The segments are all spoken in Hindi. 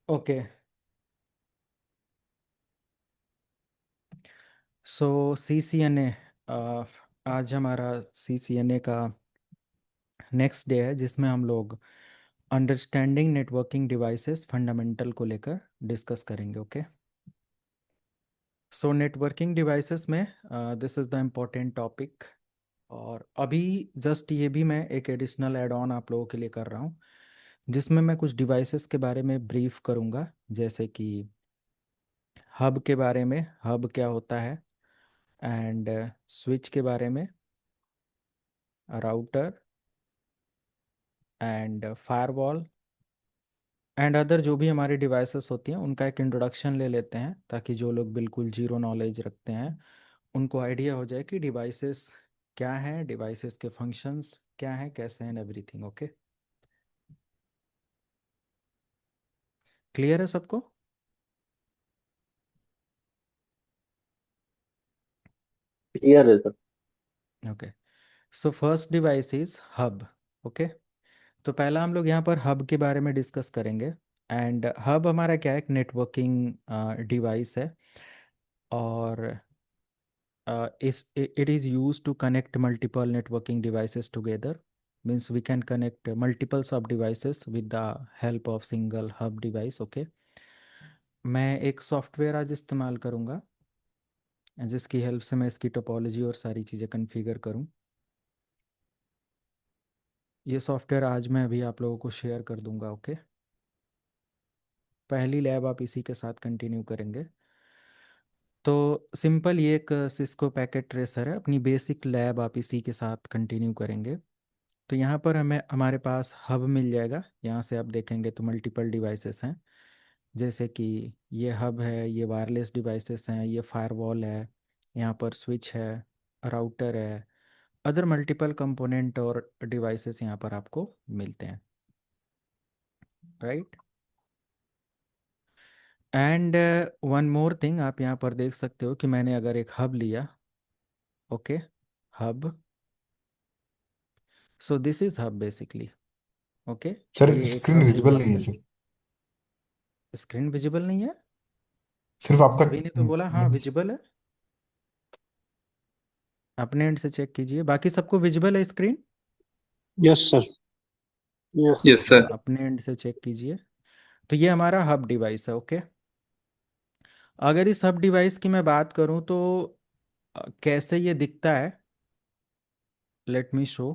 ओके। सो CCNA, आज हमारा CCNA का नेक्स्ट डे है जिसमें हम लोग अंडरस्टैंडिंग नेटवर्किंग डिवाइसेस फंडामेंटल को लेकर डिस्कस करेंगे। ओके। सो नेटवर्किंग डिवाइसेस में this is the important topic. और अभी जस्ट ये भी मैं एक एडिशनल ऐड ऑन आप लोगों के लिए कर रहा हूँ जिसमें मैं कुछ डिवाइसेस के बारे में ब्रीफ करूँगा, जैसे कि हब के बारे में, हब क्या होता है, एंड स्विच के बारे में, router and firewall and other जो भी हमारी डिवाइसेस होती हैं उनका एक इंट्रोडक्शन ले लेते हैं, ताकि जो लोग बिल्कुल जीरो नॉलेज रखते हैं उनको आइडिया हो जाए कि डिवाइसेस क्या हैं, डिवाइसेस के फंक्शंस क्या हैं, कैसे हैं, एवरीथिंग। ओके। क्लियर है सबको? क्लियर है sir. Okay. So first device is hub. Okay. तो पहला हम लोग यहाँ पर हब के बारे में डिस्कस करेंगे। एंड हब हमारा क्या है, एक नेटवर्किंग डिवाइस है। और is it is used to connect multiple networking devices together. Means we can connect multiple sub devices with the help of single hub device. Okay। मैं एक सॉफ्टवेयर आज इस्तेमाल करूँगा जिसकी हेल्प से मैं इसकी टोपोलॉजी और सारी चीज़ें कॉन्फ़िगर करूँ। ये सॉफ्टवेयर आज मैं अभी आप लोगों को शेयर कर दूंगा। ओके। पहली लैब आप इसी के साथ कंटिन्यू करेंगे। तो सिंपल ये एक सिस्को पैकेट ट्रेसर है, अपनी बेसिक लैब आप इसी के साथ कंटिन्यू करेंगे। तो यहाँ पर हमें हमारे पास हब मिल जाएगा। यहाँ से आप देखेंगे तो मल्टीपल डिवाइसेस हैं, जैसे कि ये हब है, ये वायरलेस डिवाइसेस हैं, ये फायरवॉल है, यहाँ पर स्विच है, राउटर है, अदर मल्टीपल कंपोनेंट और डिवाइसेस यहाँ पर आपको मिलते हैं। Right. And one more thing, आप यहाँ पर देख सकते हो कि मैंने अगर एक हब लिया। Okay. Hub. So this is hub basically. Okay. Sir ये एक स्क्रीन हब विजिबल नहीं डिवाइस है है। सर। स्क्रीन विजिबल नहीं है? सिर्फ आपका सभी ने तो बोला हाँ मीन्स। विजिबल है। अपने एंड से चेक कीजिए, बाकी सबको विजिबल है screen? Yes sir. Yes yes हाँ, सर। अपने एंड से चेक कीजिए। तो ये हमारा हब डिवाइस है। ओके। अगर इस हब डिवाइस की मैं बात करूँ तो कैसे ये दिखता है, let me show.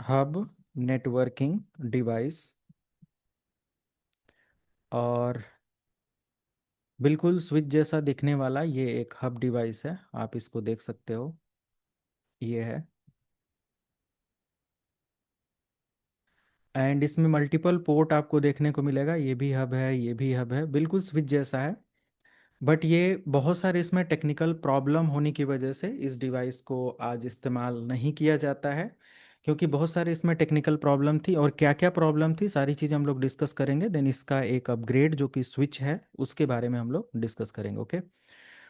Hub networking device, और बिल्कुल स्विच जैसा दिखने वाला ये एक हब डिवाइस है, आप इसको देख सकते हो। ये है। एंड इसमें मल्टीपल पोर्ट आपको देखने को मिलेगा, ये भी हब है, ये भी हब है, बिल्कुल स्विच जैसा है। बट ये बहुत सारे इसमें टेक्निकल प्रॉब्लम होने की वजह से इस डिवाइस को आज इस्तेमाल नहीं किया जाता है, क्योंकि बहुत सारे इसमें टेक्निकल प्रॉब्लम थी। और क्या क्या प्रॉब्लम थी सारी चीज़ हम लोग डिस्कस करेंगे। देन इसका एक अपग्रेड जो कि स्विच है उसके बारे में हम लोग डिस्कस करेंगे। Okay.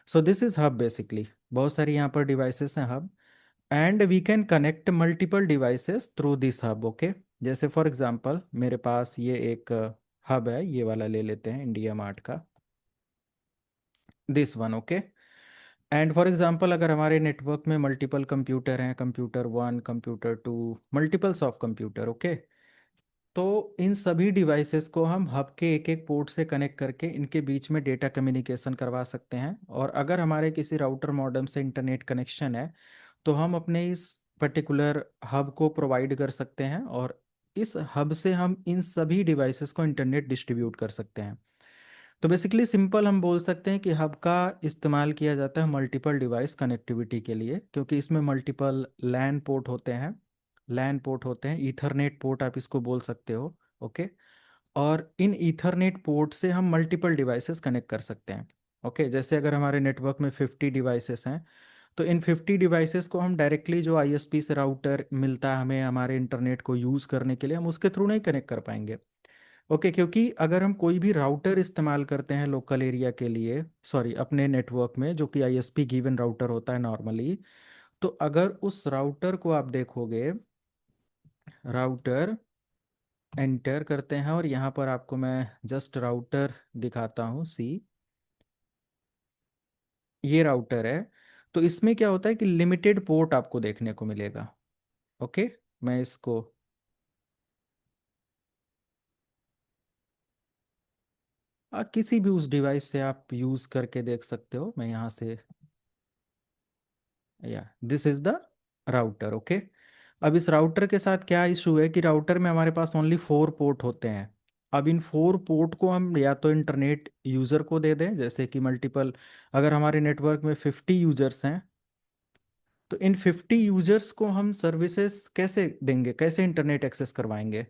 So this is hub basically. बहुत सारी यहाँ पर डिवाइसेस हैं hub, and we can connect multiple devices through this hub. Okay. जैसे फॉर एग्जांपल मेरे पास ये एक हब है, ये वाला ले लेते हैं इंडिया मार्ट का, this one. Okay. And for example अगर हमारे नेटवर्क में मल्टीपल कंप्यूटर हैं, computer 1, computer 2, multiples of computer. Okay. तो इन सभी डिवाइसेस को हम हब के एक एक पोर्ट से कनेक्ट करके इनके बीच में डेटा कम्युनिकेशन करवा सकते हैं। और अगर हमारे किसी राउटर मॉडेम से इंटरनेट कनेक्शन है तो हम अपने इस पर्टिकुलर हब को प्रोवाइड कर सकते हैं, और इस हब से हम इन सभी डिवाइसेस को इंटरनेट डिस्ट्रीब्यूट कर सकते हैं। तो बेसिकली सिंपल हम बोल सकते हैं कि हब का इस्तेमाल किया जाता है मल्टीपल डिवाइस कनेक्टिविटी के लिए, क्योंकि इसमें मल्टीपल लैन पोर्ट होते हैं, लैन पोर्ट होते हैं, ईथरनेट पोर्ट आप इसको बोल सकते हो। ओके। और इन ईथरनेट पोर्ट से हम मल्टीपल डिवाइसेस कनेक्ट कर सकते हैं। ओके। जैसे अगर हमारे नेटवर्क में 50 डिवाइसेस हैं तो इन 50 डिवाइसेस को हम डायरेक्टली जो आईएसपी से राउटर मिलता है हमें हमारे इंटरनेट को यूज़ करने के लिए, हम उसके थ्रू नहीं कनेक्ट कर पाएंगे। ओके। क्योंकि अगर हम कोई भी राउटर इस्तेमाल करते हैं लोकल एरिया के लिए, सॉरी अपने नेटवर्क में, जो कि आईएसपी गिवन राउटर होता है नॉर्मली, तो अगर उस राउटर को आप देखोगे, राउटर एंटर करते हैं और यहाँ पर आपको मैं जस्ट राउटर दिखाता हूँ। सी, ये राउटर है। तो इसमें क्या होता है कि लिमिटेड पोर्ट आपको देखने को मिलेगा। ओके, मैं इसको किसी भी उस डिवाइस से आप यूज़ करके देख सकते हो। मैं यहाँ से, या this is the router. Okay, अब इस राउटर के साथ क्या इशू है कि राउटर में हमारे पास ओनली 4 पोर्ट होते हैं। अब इन 4 पोर्ट को हम या तो इंटरनेट यूज़र को दे दें, जैसे कि मल्टीपल, अगर हमारे नेटवर्क में 50 यूजर्स हैं तो इन 50 यूजर्स को हम सर्विसेज कैसे देंगे, कैसे इंटरनेट एक्सेस करवाएंगे।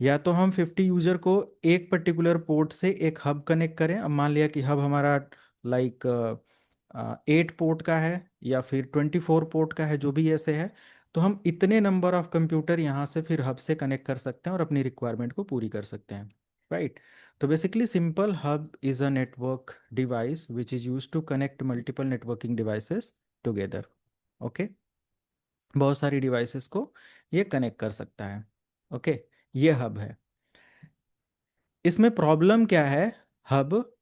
या तो हम 50 यूजर को एक पर्टिकुलर पोर्ट से एक हब कनेक्ट करें। अब मान लिया कि हब हमारा लाइक 8 पोर्ट का है या फिर 24 पोर्ट का है, जो भी ऐसे है, तो हम इतने नंबर ऑफ कंप्यूटर यहाँ से फिर हब से कनेक्ट कर सकते हैं और अपनी रिक्वायरमेंट को पूरी कर सकते हैं। राइट। तो basically simple hub is a network device which is use to connect multiple networking devices together. Okay, बहुत सारी डिवाइसेस को ये कनेक्ट कर सकता है। ओके, ये हब है। इसमें प्रॉब्लम क्या है, हब,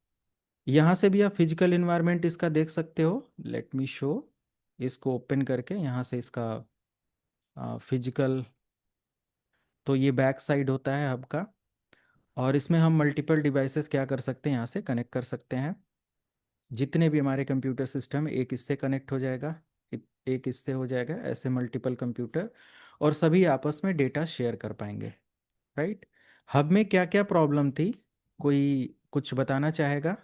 यहाँ से भी आप फिजिकल इन्वायरमेंट इसका देख सकते हो। लेट मी शो, इसको ओपन करके यहाँ से इसका फिजिकल, तो ये बैक साइड होता है हब का। और इसमें हम मल्टीपल डिवाइसेस क्या कर सकते हैं, यहाँ से कनेक्ट कर सकते हैं। जितने भी हमारे कंप्यूटर सिस्टम, एक इससे कनेक्ट हो जाएगा, एक इससे हो जाएगा, ऐसे मल्टीपल कंप्यूटर, और सभी आपस में डेटा शेयर कर पाएंगे। राइट। हब में क्या क्या प्रॉब्लम थी, कोई कुछ बताना चाहेगा?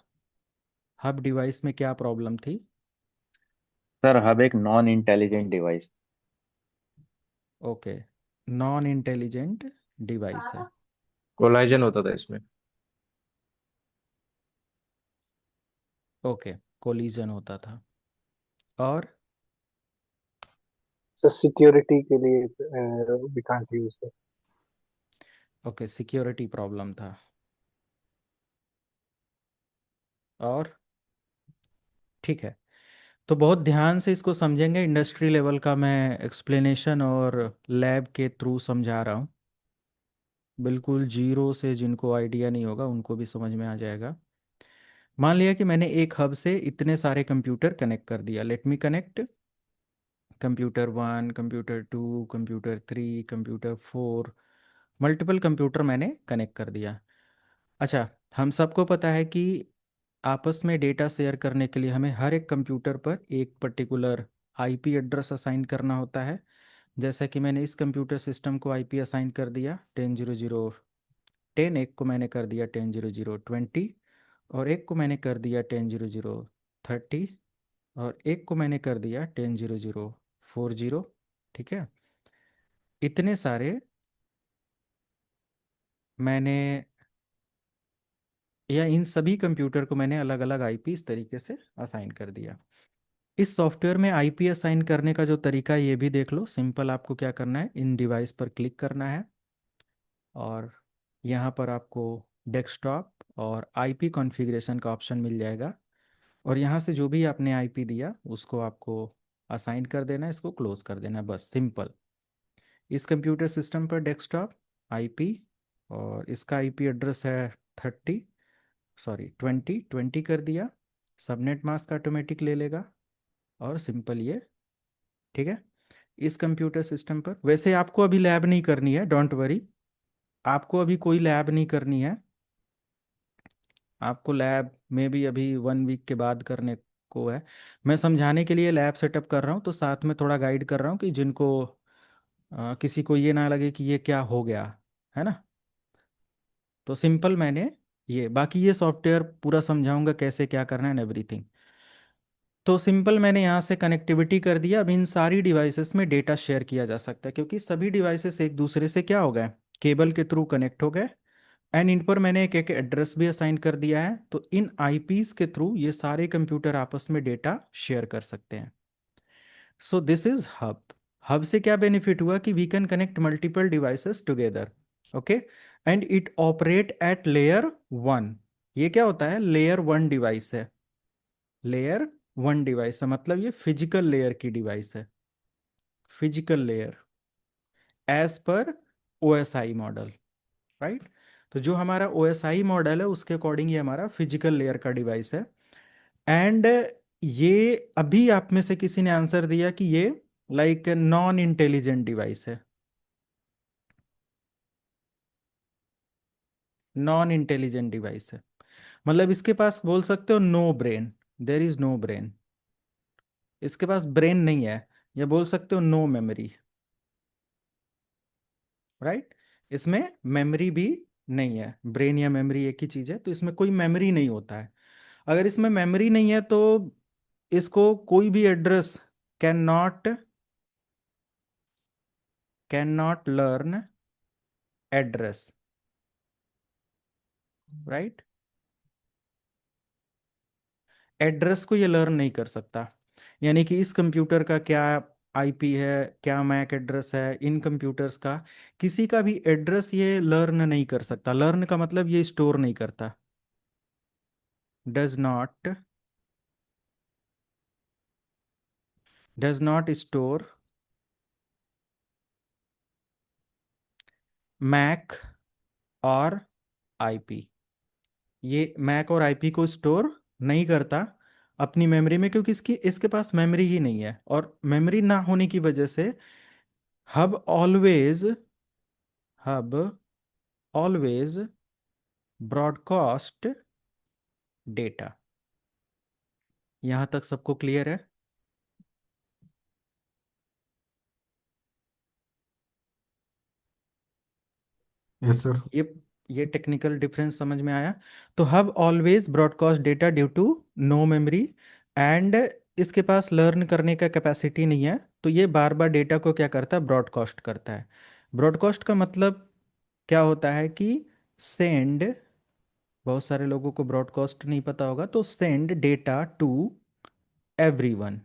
हब डिवाइस में क्या प्रॉब्लम थी? सर हब एक non intelligent device. Okay, non intelligent device है। कोलाइजन होता था इसमें। ओके, कोलिजन होता था। और सर सिक्योरिटी के लिए we can't use it. Okay, security problem था। और ठीक है, तो बहुत ध्यान से इसको समझेंगे। इंडस्ट्री लेवल का मैं एक्सप्लेनेशन और लैब के थ्रू समझा रहा हूँ। बिल्कुल जीरो से जिनको आइडिया नहीं होगा उनको भी समझ में आ जाएगा। मान लिया कि मैंने एक हब से इतने सारे कंप्यूटर कनेक्ट कर दिया। Let me connect computer 1, computer 2, computer 3, computer 4, multiple computer मैंने कनेक्ट कर दिया। अच्छा, हम सबको पता है कि आपस में डेटा शेयर करने के लिए हमें हर एक कंप्यूटर पर एक पर्टिकुलर आईपी एड्रेस असाइन करना होता है। जैसा कि मैंने इस कंप्यूटर सिस्टम को आईपी असाइन कर दिया 10.00.10, एक को मैंने कर दिया 10.00.20, और एक को मैंने कर दिया 10.00.30, और एक को मैंने कर दिया 10.00.40। ठीक है, इतने सारे मैंने, या इन सभी कंप्यूटर को मैंने अलग अलग आईपी इस तरीके से असाइन कर दिया। इस सॉफ्टवेयर में आईपी असाइन करने का जो तरीका है ये भी देख लो। सिंपल, आपको क्या करना है, इन डिवाइस पर क्लिक करना है और यहाँ पर आपको डेस्कटॉप और आईपी कॉन्फ़िगरेशन का ऑप्शन मिल जाएगा, और यहाँ से जो भी आपने आईपी दिया उसको आपको असाइन कर देना है, इसको क्लोज कर देना है, बस सिंपल। इस कंप्यूटर सिस्टम पर डेस्कटॉप आईपी, और इसका आईपी एड्रेस है 20 कर दिया। सबनेट मास्क ऑटोमेटिक ले लेगा, और सिंपल ये। ठीक है, इस कंप्यूटर सिस्टम पर वैसे आपको अभी लैब नहीं करनी है, डोंट वरी। आपको अभी कोई लैब नहीं करनी है। आपको लैब में भी अभी 1 वीक के बाद करने को है। मैं समझाने के लिए लैब सेटअप कर रहा हूँ, तो साथ में थोड़ा गाइड कर रहा हूँ कि जिनको किसी को ये ना लगे कि ये क्या हो गया, है ना। तो सिंपल मैंने ये, बाकी ये सॉफ्टवेयर पूरा समझाऊंगा कैसे क्या करना है एंड एवरीथिंग। तो सिंपल मैंने यहाँ से कनेक्टिविटी कर दिया। अब इन सारी डिवाइसेस में डेटा शेयर किया जा सकता है, क्योंकि सभी डिवाइसेस एक दूसरे से क्या हो गए, केबल के थ्रू कनेक्ट हो गए। एंड इन पर मैंने एक एक एड्रेस भी असाइन कर दिया है, तो इन आईपीस के थ्रू ये सारे कंप्यूटर आपस में डेटा शेयर कर सकते हैं। So this is hub. Hub से क्या बेनिफिट हुआ कि we can connect multiple devices together. Okay, and it operate at layer 1। ये क्या होता है, लेयर 1 डिवाइस है। लेयर 1 डिवाइस है मतलब ये फिजिकल लेयर की डिवाइस है, physical layer, as per OSI model. Right. तो जो हमारा OSI मॉडल है उसके अकॉर्डिंग ये हमारा फिजिकल लेयर का डिवाइस है। एंड ये अभी आप में से किसी ने आंसर दिया कि ये लाइक नॉन इंटेलिजेंट डिवाइस है, नॉन इंटेलिजेंट डिवाइस है। मतलब इसके पास बोल सकते हो no brain, there is no brain, इसके पास ब्रेन नहीं है, या बोल सकते हो नो मेमोरी, राइट। इसमें मेमोरी भी नहीं है, ब्रेन या मेमोरी एक ही चीज है, तो इसमें कोई मेमोरी नहीं होता है। अगर इसमें मेमोरी नहीं है तो इसको कोई भी address can not learn address, right. Address को ये लर्न नहीं कर सकता, यानी कि इस कंप्यूटर का क्या IP है, क्या मैक एड्रेस है, इन कंप्यूटर्स का किसी का भी एड्रेस ये लर्न नहीं कर सकता। लर्न का मतलब ये स्टोर नहीं करता, डज नॉट स्टोर मैक और IP। ये मैक और IP को स्टोर नहीं करता अपनी मेमोरी में, क्योंकि इसके पास मेमोरी ही नहीं है, और मेमोरी ना होने की वजह से hub always hub always broadcast data. यहां तक सबको क्लियर है? Yes sir. ये टेक्निकल डिफरेंस समझ में आया? तो hub always broadcast data due to no memory, and इसके पास लर्न करने का कैपेसिटी नहीं है, तो ये बार बार डेटा को क्या करता है, ब्रॉडकास्ट करता है। ब्रॉडकास्ट का मतलब क्या होता है कि सेंड, बहुत सारे लोगों को ब्रॉडकास्ट नहीं पता होगा, तो send data to everyone,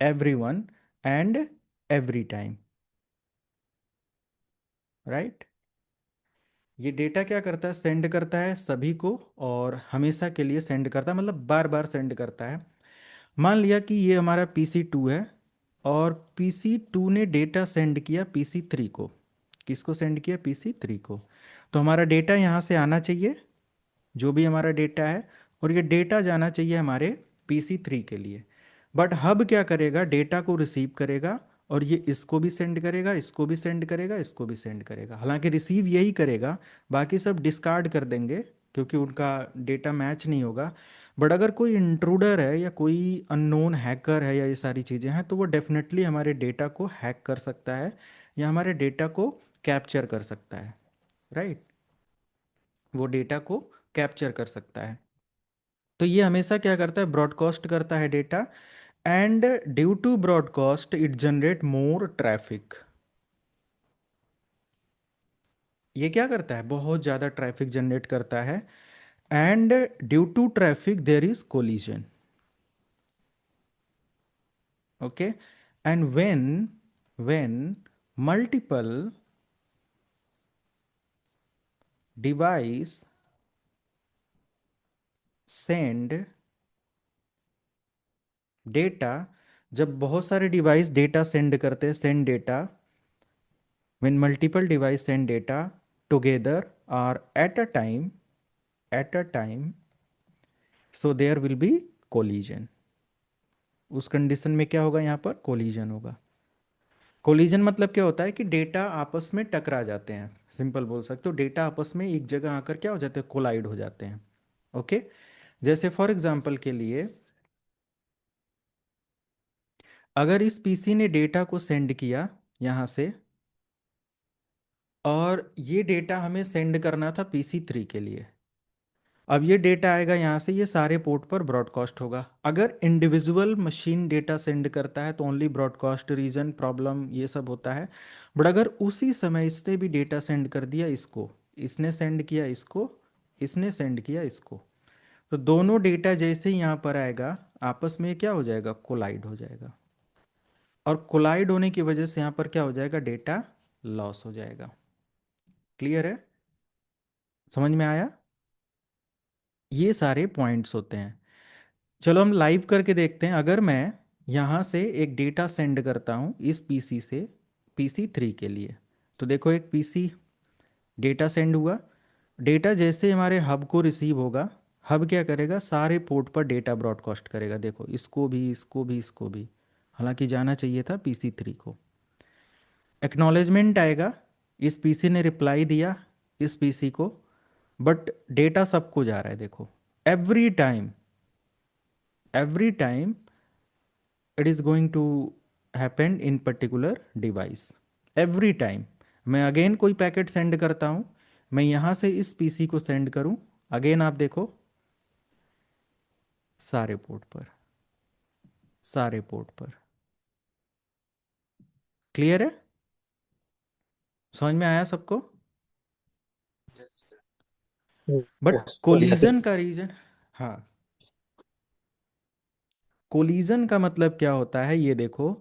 everyone and every time, right. ये डेटा क्या करता है, सेंड करता है सभी को, और हमेशा के लिए सेंड करता है, मतलब बार बार सेंड करता है। मान लिया कि ये हमारा PC 2 है, और PC 2 ने डेटा सेंड किया PC 3 को। किसको सेंड किया, PC 3 को। तो हमारा डेटा यहाँ से आना चाहिए, जो भी हमारा डेटा है, और ये डेटा जाना चाहिए हमारे PC 3 के लिए। बट हब क्या करेगा, डेटा को रिसीव करेगा, और ये इसको भी सेंड करेगा, इसको भी सेंड करेगा, इसको भी सेंड करेगा। हालांकि रिसीव यही करेगा, बाकी सब डिस्कार्ड कर देंगे क्योंकि उनका डेटा मैच नहीं होगा। बट अगर कोई इंट्रूडर है या कोई अननोन हैकर है या ये सारी चीज़ें हैं, तो वो डेफिनेटली हमारे डेटा को हैक कर सकता है या हमारे डेटा को कैप्चर कर सकता है, राइट। वो डेटा को कैप्चर कर सकता है। तो ये हमेशा क्या करता है, ब्रॉडकास्ट करता है data, and due to broadcast it generate more traffic. ये क्या करता है, बहुत ज़्यादा ट्रैफिक जनरेट करता है, and due to traffic there is collision, okay. And when multiple device send data, जब बहुत सारे डिवाइस डेटा सेंड करते हैं, send data, when multiple device send data together or at a time, so there will be collision। उस कंडीशन में क्या होगा, यहाँ पर कोलिजन होगा। कोलिजन मतलब क्या होता है कि डेटा आपस में टकरा जाते हैं, सिंपल बोल सकते हो, डेटा आपस में एक जगह आकर क्या हो जाते हैं, कोलाइड हो जाते हैं, ओके। जैसे फॉर एग्जांपल के लिए, अगर इस PC ने डेटा को सेंड किया यहाँ से, और ये डेटा हमें सेंड करना था PC 3 के लिए। अब ये डेटा आएगा यहाँ से, ये सारे पोर्ट पर ब्रॉडकास्ट होगा। अगर इंडिविजुअल मशीन डेटा सेंड करता है तो ओनली ब्रॉडकास्ट रीजन प्रॉब्लम ये सब होता है। बट अगर उसी समय इसने भी डेटा सेंड कर दिया इसको, इसने सेंड किया इसको, इसने सेंड किया इसको, तो दोनों डेटा जैसे ही यहाँ पर आएगा, आपस में क्या हो जाएगा, कोलाइड हो जाएगा। और कोलाइड होने की वजह से यहाँ पर क्या हो जाएगा, डेटा लॉस हो जाएगा। क्लियर है, समझ में आया? ये सारे पॉइंट्स होते हैं। चलो हम लाइव करके देखते हैं। अगर मैं यहाँ से एक डेटा सेंड करता हूँ इस PC से PC 3 के लिए, तो देखो एक PC डेटा सेंड हुआ, डेटा जैसे हमारे हब को रिसीव होगा, हब क्या करेगा, सारे पोर्ट पर डेटा ब्रॉडकास्ट करेगा। देखो इसको भी, इसको भी, इसको भी, हालांकि जाना चाहिए था PC3 को। एक्नॉलेजमेंट आएगा, इस पीसी ने रिप्लाई दिया इस पीसी को, बट डेटा सबको जा रहा है। देखो every time, every time it is going to happen in particular device, every time. मैं अगेन कोई पैकेट सेंड करता हूं, मैं यहां से इस पीसी को सेंड करूं, अगेन आप देखो सारे पोर्ट पर, सारे पोर्ट पर। क्लियर है? समझ में आया सबको? But Yes. कोलिजन का रीजन, हाँ, कोलिजन का मतलब क्या होता है ये देखो,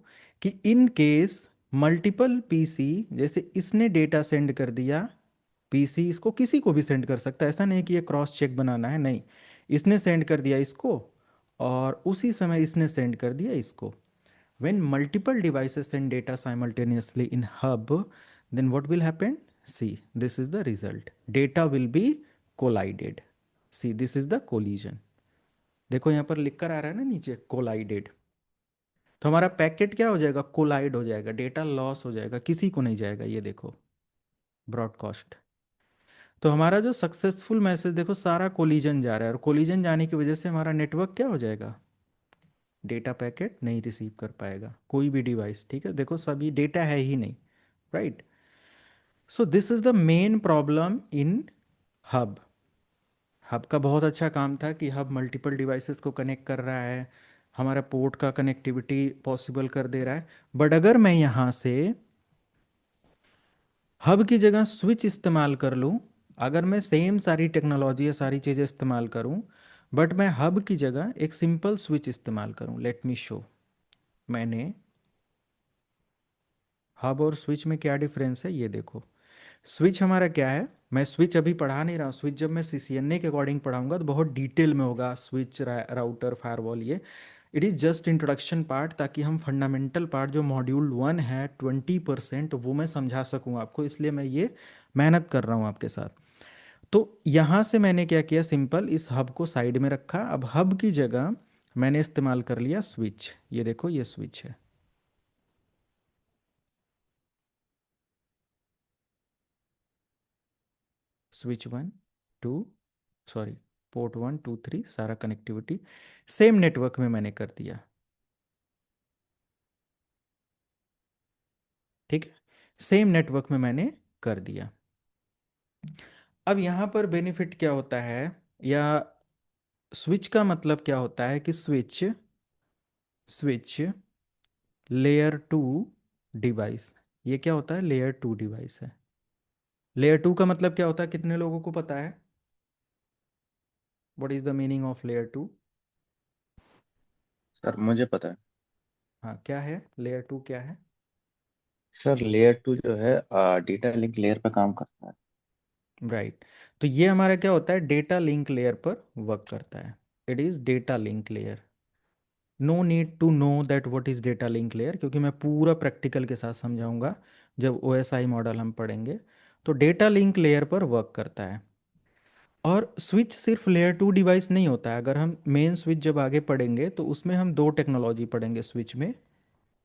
कि इन केस मल्टीपल पीसी, जैसे इसने डेटा सेंड कर दिया, पीसी इसको किसी को भी सेंड कर सकता है, ऐसा नहीं कि ये क्रॉस चेक बनाना है, नहीं, इसने सेंड कर दिया इसको और उसी समय इसने सेंड कर दिया इसको। When multiple devices send data simultaneously in hub, then what will happen, see this is the result, data will be collided. See this is the collision. देखो यहाँ पर लिख कर आ रहा है ना नीचे, कोलाइडेड। तो हमारा पैकेट क्या हो जाएगा, कोलाइड हो जाएगा, डेटा लॉस हो जाएगा, किसी को नहीं जाएगा। ये देखो ब्रॉडकास्ट। तो हमारा जो सक्सेसफुल मैसेज देखो सारा कोलिजन जा रहा है, और कोलिजन जाने की वजह से हमारा नेटवर्क क्या हो जाएगा, डेटा पैकेट नहीं रिसीव कर पाएगा कोई भी डिवाइस। ठीक है, देखो सभी डेटा है ही नहीं, right. So this is the main problem in hub. Hub का बहुत अच्छा काम था कि हब मल्टीपल डिवाइसेस को कनेक्ट कर रहा है, हमारा पोर्ट का कनेक्टिविटी पॉसिबल कर दे रहा है। बट अगर मैं यहाँ से हब की जगह स्विच इस्तेमाल कर लूँ, अगर मैं सेम सारी टेक्नोलॉजी या सारी चीज़ें इस्तेमाल करूँ, बट मैं हब की जगह एक सिंपल स्विच इस्तेमाल करूँ, लेट मी शो। मैंने हब और स्विच में क्या डिफरेंस है ये देखो। स्विच हमारा क्या है, मैं स्विच अभी पढ़ा नहीं रहा हूँ, स्विच जब मैं CCNA के अकॉर्डिंग पढ़ाऊंगा तो बहुत डिटेल में होगा, स्विच, राउटर, फायरवॉल, ये it is just introduction part, ताकि हम फंडामेंटल पार्ट जो मॉड्यूल 1 है 20% वो मैं समझा सकूँ आपको, इसलिए मैं ये मेहनत कर रहा हूँ आपके साथ। तो यहाँ से मैंने क्या किया, सिंपल इस हब को साइड में रखा, अब हब की जगह मैंने इस्तेमाल कर लिया स्विच। ये देखो ये स्विच है, स्विच 1 2, सॉरी, पोर्ट 1 2 3 सारा कनेक्टिविटी सेम नेटवर्क में मैंने कर दिया। ठीक है, सेम नेटवर्क में मैंने कर दिया। अब यहाँ पर बेनिफिट क्या होता है, या स्विच का मतलब क्या होता है, कि स्विच, स्विच लेयर 2 डिवाइस, ये क्या होता है, लेयर 2 डिवाइस है। लेयर 2 का मतलब क्या होता है, कितने लोगों को पता है, what is the meaning of layer 2? Sir मुझे पता है। हाँ क्या है, लेयर 2 क्या है? सर लेयर 2 जो है डेटा लिंक लेयर पे काम करता है। राइट। तो ये हमारा क्या होता है, डेटा लिंक लेयर पर वर्क करता है, it is data link layer. No need to know that what is data link layer, क्योंकि मैं पूरा प्रैक्टिकल के साथ समझाऊंगा जब OSI मॉडल हम पढ़ेंगे। तो डेटा लिंक लेयर पर वर्क करता है। और स्विच सिर्फ लेयर 2 डिवाइस नहीं होता है, अगर हम मेन स्विच जब आगे पढ़ेंगे तो उसमें हम दो टेक्नोलॉजी पढ़ेंगे स्विच में,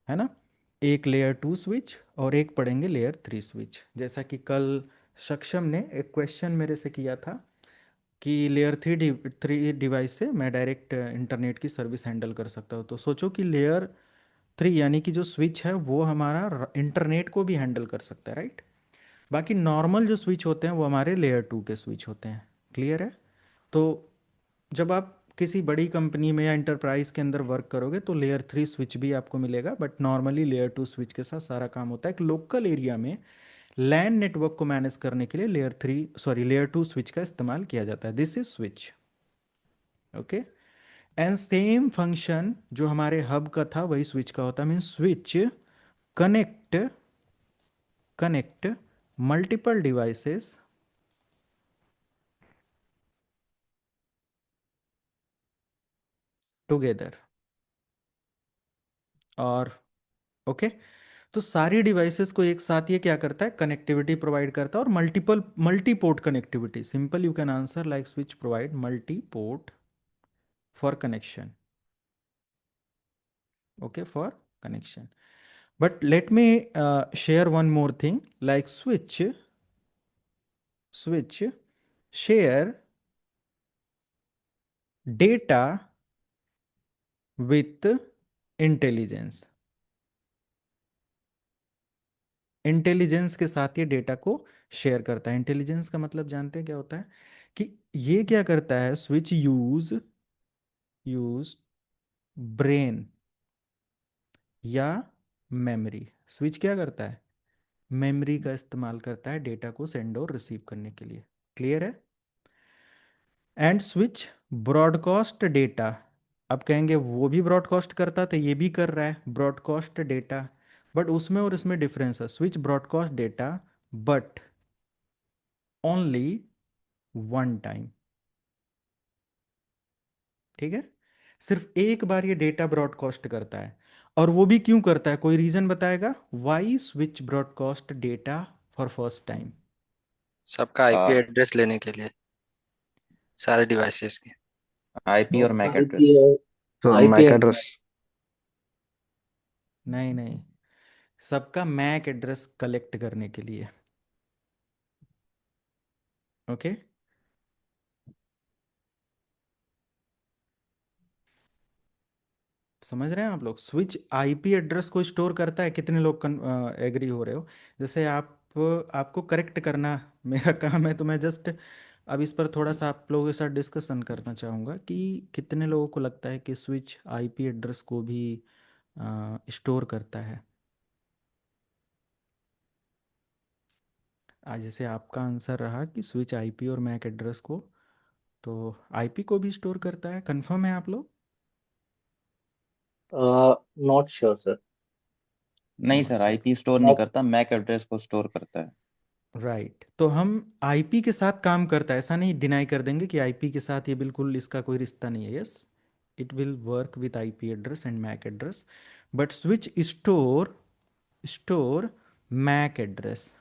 है ना, एक लेयर 2 स्विच और एक पढ़ेंगे लेयर 3 स्विच। जैसा कि कल सक्षम ने एक क्वेश्चन मेरे से किया था कि लेयर 3 डिवाइस से मैं डायरेक्ट इंटरनेट की सर्विस हैंडल कर सकता हूँ। तो सोचो कि लेयर 3 यानी कि जो स्विच है वो हमारा इंटरनेट को भी हैंडल कर सकता है, राइट। बाकी नॉर्मल जो स्विच होते हैं वो हमारे लेयर 2 के स्विच होते हैं। क्लियर है? तो जब आप किसी बड़ी कंपनी में या इंटरप्राइज के अंदर वर्क करोगे तो लेयर 3 स्विच भी आपको मिलेगा, बट नॉर्मली लेयर 2 स्विच के साथ सारा काम होता है। एक लोकल एरिया में लैन नेटवर्क को मैनेज करने के लिए लेयर 2 स्विच का इस्तेमाल किया जाता है। This is switch, okay. And same function जो हमारे हब का था वही स्विच का होता है, mean switch connect connect multiple devices together, और ओके। तो सारी डिवाइसेस को एक साथ ये क्या करता है, कनेक्टिविटी प्रोवाइड करता है, और multi port connectivity. Simple you can answer like switch provide multi port for connection, okay, for connection. But let me share one more thing, like switch share data with intelligence। Intelligence के साथ ये डेटा को शेयर करता है। इंटेलिजेंस का मतलब जानते हैं क्या होता है, कि ये क्या करता है, स्विच यूज ब्रेन या मेमोरी। स्विच क्या करता है, मेमोरी का इस्तेमाल करता है डेटा को सेंड और रिसीव करने के लिए। क्लियर है। And switch broadcast data. अब कहेंगे वो भी ब्रॉडकास्ट करता तो ये भी कर रहा है ब्रॉडकास्ट डेटा, बट उसमें और इसमें डिफरेंस है। Switch broadcast data but only one time. ठीक है, सिर्फ एक बार ये डेटा ब्रॉडकास्ट करता है। और वो भी क्यों करता है, कोई रीजन बताएगा, why switch broadcast data for first time. सबका आईपी एड्रेस लेने के लिए, सारे डिवाइसेस के। आईपी और मैक आईपी एड्रेस। तो आईपी मैक एड्रेस। नहीं नहीं, सबका मैक एड्रेस कलेक्ट करने के लिए। ओके, समझ रहे हैं आप लोग। स्विच आईपी एड्रेस को स्टोर करता है, कितने लोग एग्री हो रहे हो। जैसे आपको करेक्ट करना मेरा काम है, तो मैं जस्ट अब इस पर थोड़ा सा आप लोगों के साथ डिस्कशन करना चाहूँगा कि कितने लोगों को लगता है कि स्विच आईपी एड्रेस को भी स्टोर करता है। आज जैसे आपका आंसर रहा कि स्विच आईपी और मैक एड्रेस को, तो आईपी को भी स्टोर करता है। कंफर्म है आप लोग। Not sure sir. नहीं not sir, sure. IP store नहीं करता, मैक एड्रेस को स्टोर करता है। राइट, तो हम आईपी के साथ काम करता है, ऐसा नहीं डिनाई कर देंगे कि आईपी के साथ ये बिल्कुल इसका कोई रिश्ता नहीं है। Yes, it will work with IP address and MAC address, but switch store MAC address,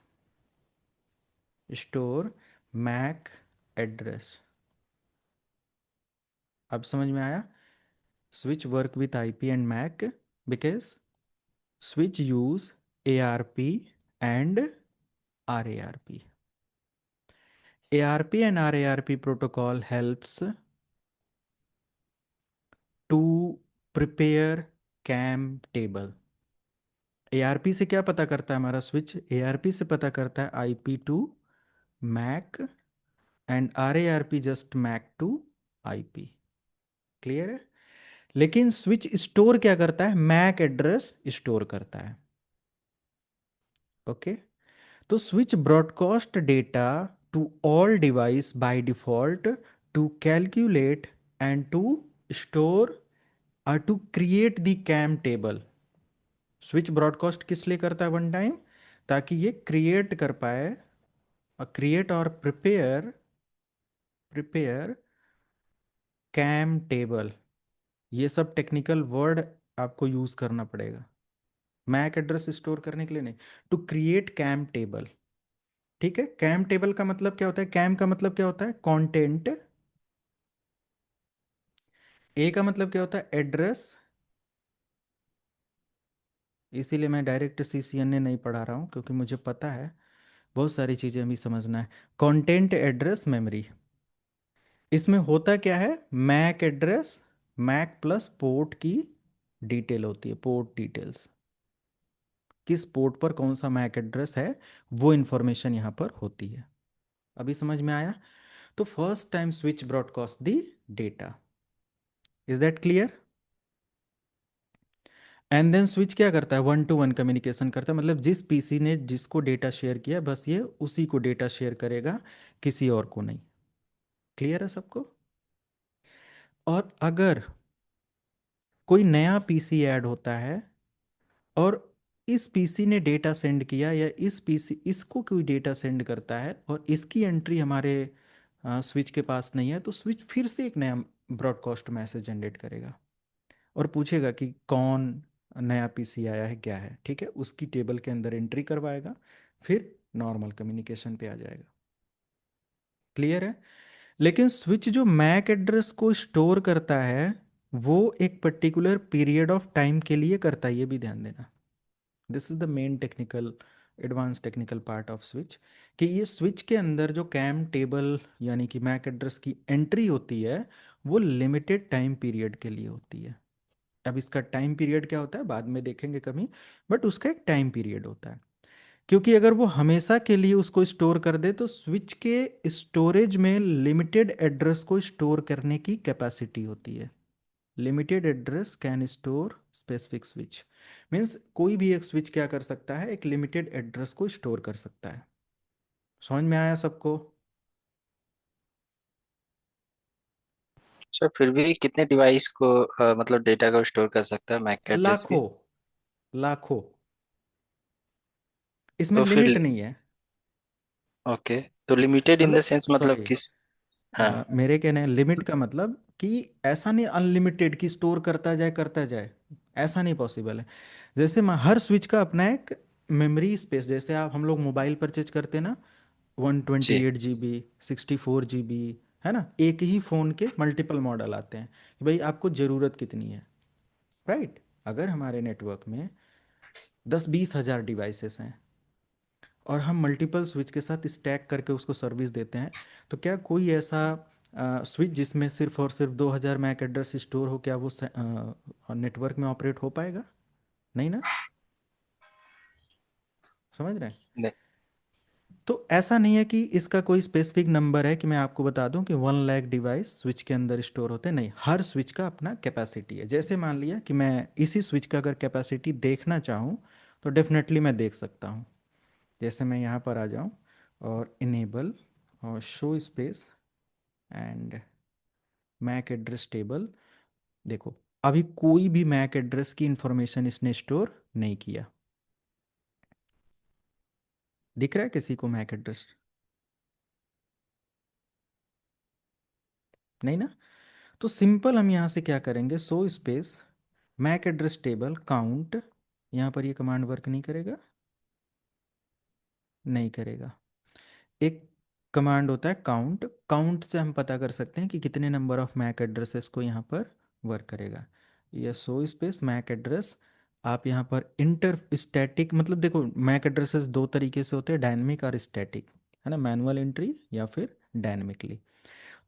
store MAC address. अब समझ में आया। Switch work with IP and MAC because switch use ARP and RARP. ARP and RARP protocol helps to prepare CAM table. ARP से क्या पता करता है हमारा स्विच, ARP से पता करता है IP to MAC and RARP just MAC to IP। Clear है। लेकिन स्विच स्टोर क्या करता है, मैक एड्रेस स्टोर करता है। ओके, तो switch broadcast data to all device by default to calculate and to store और to create the CAM table. Switch broadcast किस लिए करता है, वन टाइम, ताकि ये क्रिएट कर पाए, क्रिएट और प्रिपेयर कैम टेबल। ये सब टेक्निकल वर्ड आपको यूज करना पड़ेगा, मैक एड्रेस स्टोर करने के लिए नहीं, टू क्रिएट कैम टेबल। ठीक है, कैम टेबल का मतलब क्या होता है, कैम का मतलब क्या होता है, कंटेंट। ए का मतलब क्या होता है, एड्रेस। इसीलिए मैं डायरेक्ट सीसीएनए नहीं पढ़ा रहा हूँ, क्योंकि मुझे पता है बहुत सारी चीज़ें हमें समझना है। Content, address, memory. इसमें होता क्या है, MAC address, MAC plus port की डिटेल होती है, पोर्ट डिटेल्स, किस पोर्ट पर कौन सा मैक एड्रेस है, वो इंफॉर्मेशन यहाँ पर होती है। अभी समझ में आया। तो first time switch broadcast the data. Is that clear. And then switch क्या करता है, वन टू वन कम्युनिकेशन करता है, मतलब जिस पीसी ने जिसको डेटा शेयर किया बस ये उसी को डेटा शेयर करेगा, किसी और को नहीं। क्लियर है सबको। और अगर कोई नया पीसी ऐड होता है और इस पीसी ने डेटा सेंड किया, या इस पीसी इसको कोई डेटा सेंड करता है और इसकी एंट्री हमारे स्विच के पास नहीं है, तो स्विच फिर से एक नया ब्रॉडकास्ट मैसेज जनरेट करेगा और पूछेगा कि कौन नया पीसी आया है क्या है, ठीक है, उसकी टेबल के अंदर एंट्री करवाएगा, फिर नॉर्मल कम्युनिकेशन पे आ जाएगा। क्लियर है? लेकिन स्विच जो मैक एड्रेस को स्टोर करता है वो एक पर्टिकुलर पीरियड ऑफ टाइम के लिए करता है, ये भी ध्यान देना। This is the main technical, advance technical part off switch, कि ये स्विच के अंदर जो कैम टेबल यानी कि मैक एड्रेस की एंट्री होती है वो लिमिटेड टाइम पीरियड के लिए होती है। अब इसका टाइम पीरियड क्या होता है बाद में देखेंगे कभी, बट उसका एक टाइम पीरियड होता है, क्योंकि अगर वो हमेशा के लिए उसको स्टोर कर दे तो स्विच के स्टोरेज में लिमिटेड एड्रेस को स्टोर करने की कैपेसिटी होती है। Limited address can store specific switch, means कोई भी एक स्विच क्या कर सकता है, एक लिमिटेड एड्रेस को स्टोर कर सकता है। समझ में आया सबको? सर फिर भी कितने डिवाइस को मतलब डेटा को स्टोर कर सकता है मैक एड्रेस के? लाखों, लाखों, इसमें तो फिर लिमिट नहीं है। ओके, तो लिमिटेड इन द मतलब सेंस मतलब सॉरी, किस? हाँ। मेरे कहने लिमिट का मतलब कि ऐसा नहीं अनलिमिटेड की स्टोर करता जाए, ऐसा नहीं पॉसिबल है। जैसे हर स्विच का अपना एक मेमोरी स्पेस, जैसे आप हम लोग मोबाइल परचेज करते हैं ना, 128 GB, 64 GB, है ना, एक ही फ़ोन के मल्टीपल मॉडल आते हैं कि भाई आपको ज़रूरत कितनी है, राइट? अगर हमारे नेटवर्क में 10-20 हज़ार डिवाइसेस हैं और हम मल्टीपल स्विच के साथ स्टैक करके उसको सर्विस देते हैं, तो क्या कोई ऐसा स्विच जिसमें सिर्फ और सिर्फ 2,000 मैक एड्रेस स्टोर हो, क्या वो नेटवर्क में ऑपरेट हो पाएगा? नहीं ना। समझ रहे हैं? नहीं। तो ऐसा नहीं है कि इसका कोई स्पेसिफिक नंबर है कि मैं आपको बता दूं कि 1 लाख डिवाइस स्विच के अंदर स्टोर होते हैं, नहीं, हर स्विच का अपना कैपेसिटी है। जैसे मान लिया कि मैं इसी स्विच का अगर कैपेसिटी देखना चाहूँ तो डेफिनेटली मैं देख सकता हूँ। जैसे मैं यहाँ पर आ जाऊँ और इनेबल और show space and MAC address table, देखो अभी कोई भी मैक एड्रेस की इंफॉर्मेशन इसने स्टोर नहीं किया। दिख रहा है किसी को मैक एड्रेस? नहीं ना। तो सिंपल हम यहाँ से क्या करेंगे, show space MAC address table count, यहाँ पर ये कमांड वर्क नहीं करेगा, नहीं करेगा। एक कमांड होता है काउंट, काउंट से हम पता कर सकते हैं कि कितने नंबर ऑफ मैक एड्रेसेस को यहाँ पर वर्क करेगा। ये सो स्पेस मैक एड्रेस, आप यहाँ पर इंटर स्टैटिक, मतलब देखो मैक एड्रेसेस दो तरीके से होते हैं, डायनेमिक और स्टैटिक, है ना, मैनुअल एंट्री या फिर डायनेमिकली।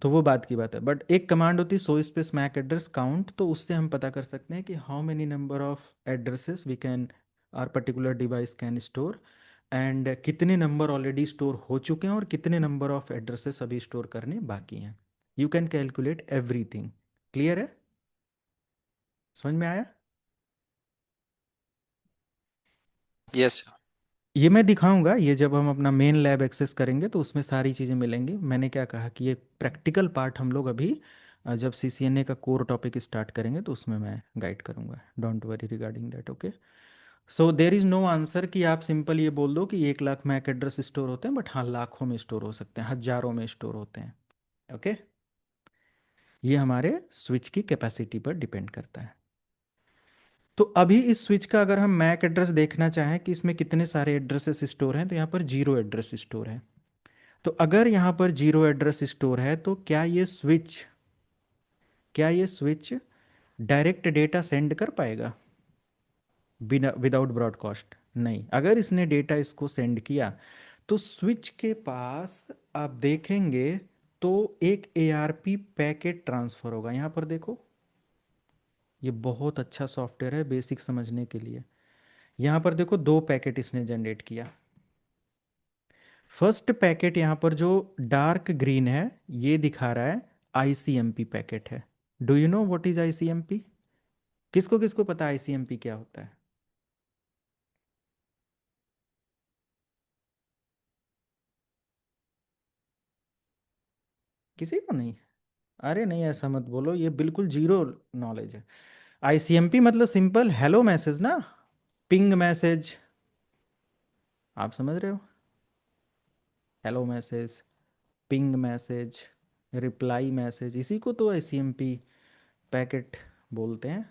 तो वो बात की बात है, बट एक कमांड होती है show space MAC address count, तो उससे हम पता कर सकते हैं कि how many number of addresses we can are particular device can store, and कितने नंबर ऑलरेडी स्टोर हो चुके हैं और कितने नंबर ऑफ एड्रेसेस अभी स्टोर करने बाकी हैं। You can calculate everything. Clear है? समझ में आया? यस। ये मैं दिखाऊंगा, ये जब हम अपना मेन लैब एक्सेस करेंगे तो उसमें सारी चीज़ें मिलेंगी। मैंने क्या कहा कि ये प्रैक्टिकल पार्ट हम लोग अभी जब CCNA का कोर टॉपिक स्टार्ट करेंगे तो उसमें मैं गाइड करूंगा, don't worry regarding that. Okay, so there is no answer कि आप सिंपल ये बोल दो कि 1 लाख मैक एड्रेस स्टोर होते हैं, बट हाँ लाखों में स्टोर हो सकते हैं, हजारों में स्टोर होते हैं। ओके, ये हमारे स्विच की कैपेसिटी पर डिपेंड करता है। तो अभी इस स्विच का अगर हम मैक एड्रेस देखना चाहें कि इसमें कितने सारे एड्रेसेस स्टोर हैं, तो यहाँ पर 0 एड्रेस स्टोर है। तो अगर यहाँ पर 0 एड्रेस स्टोर है तो क्या ये स्विच डायरेक्ट डेटा सेंड कर पाएगा बिना, विदाउट ब्रॉडकास्ट? नहीं। अगर इसने डेटा इसको सेंड किया तो स्विच के पास आप देखेंगे तो एक ARP पैकेट ट्रांसफर होगा। यहाँ पर देखो, ये बहुत अच्छा सॉफ्टवेयर है बेसिक समझने के लिए। यहाँ पर देखो 2 पैकेट इसने जनरेट किया। फर्स्ट पैकेट यहाँ पर जो डार्क ग्रीन है ये दिखा रहा है ICMP पैकेट है। Do you know what is ICMP? किसको किसको पता है ICMP क्या होता है? किसी को नहीं? अरे नहीं, ऐसा मत बोलो, ये बिल्कुल जीरो नॉलेज है। ICMP मतलब सिंपल हेलो मैसेज ना, पिंग मैसेज, आप समझ रहे हो? Hello message, ping message, reply message, इसी को तो ICMP पैकेट बोलते हैं।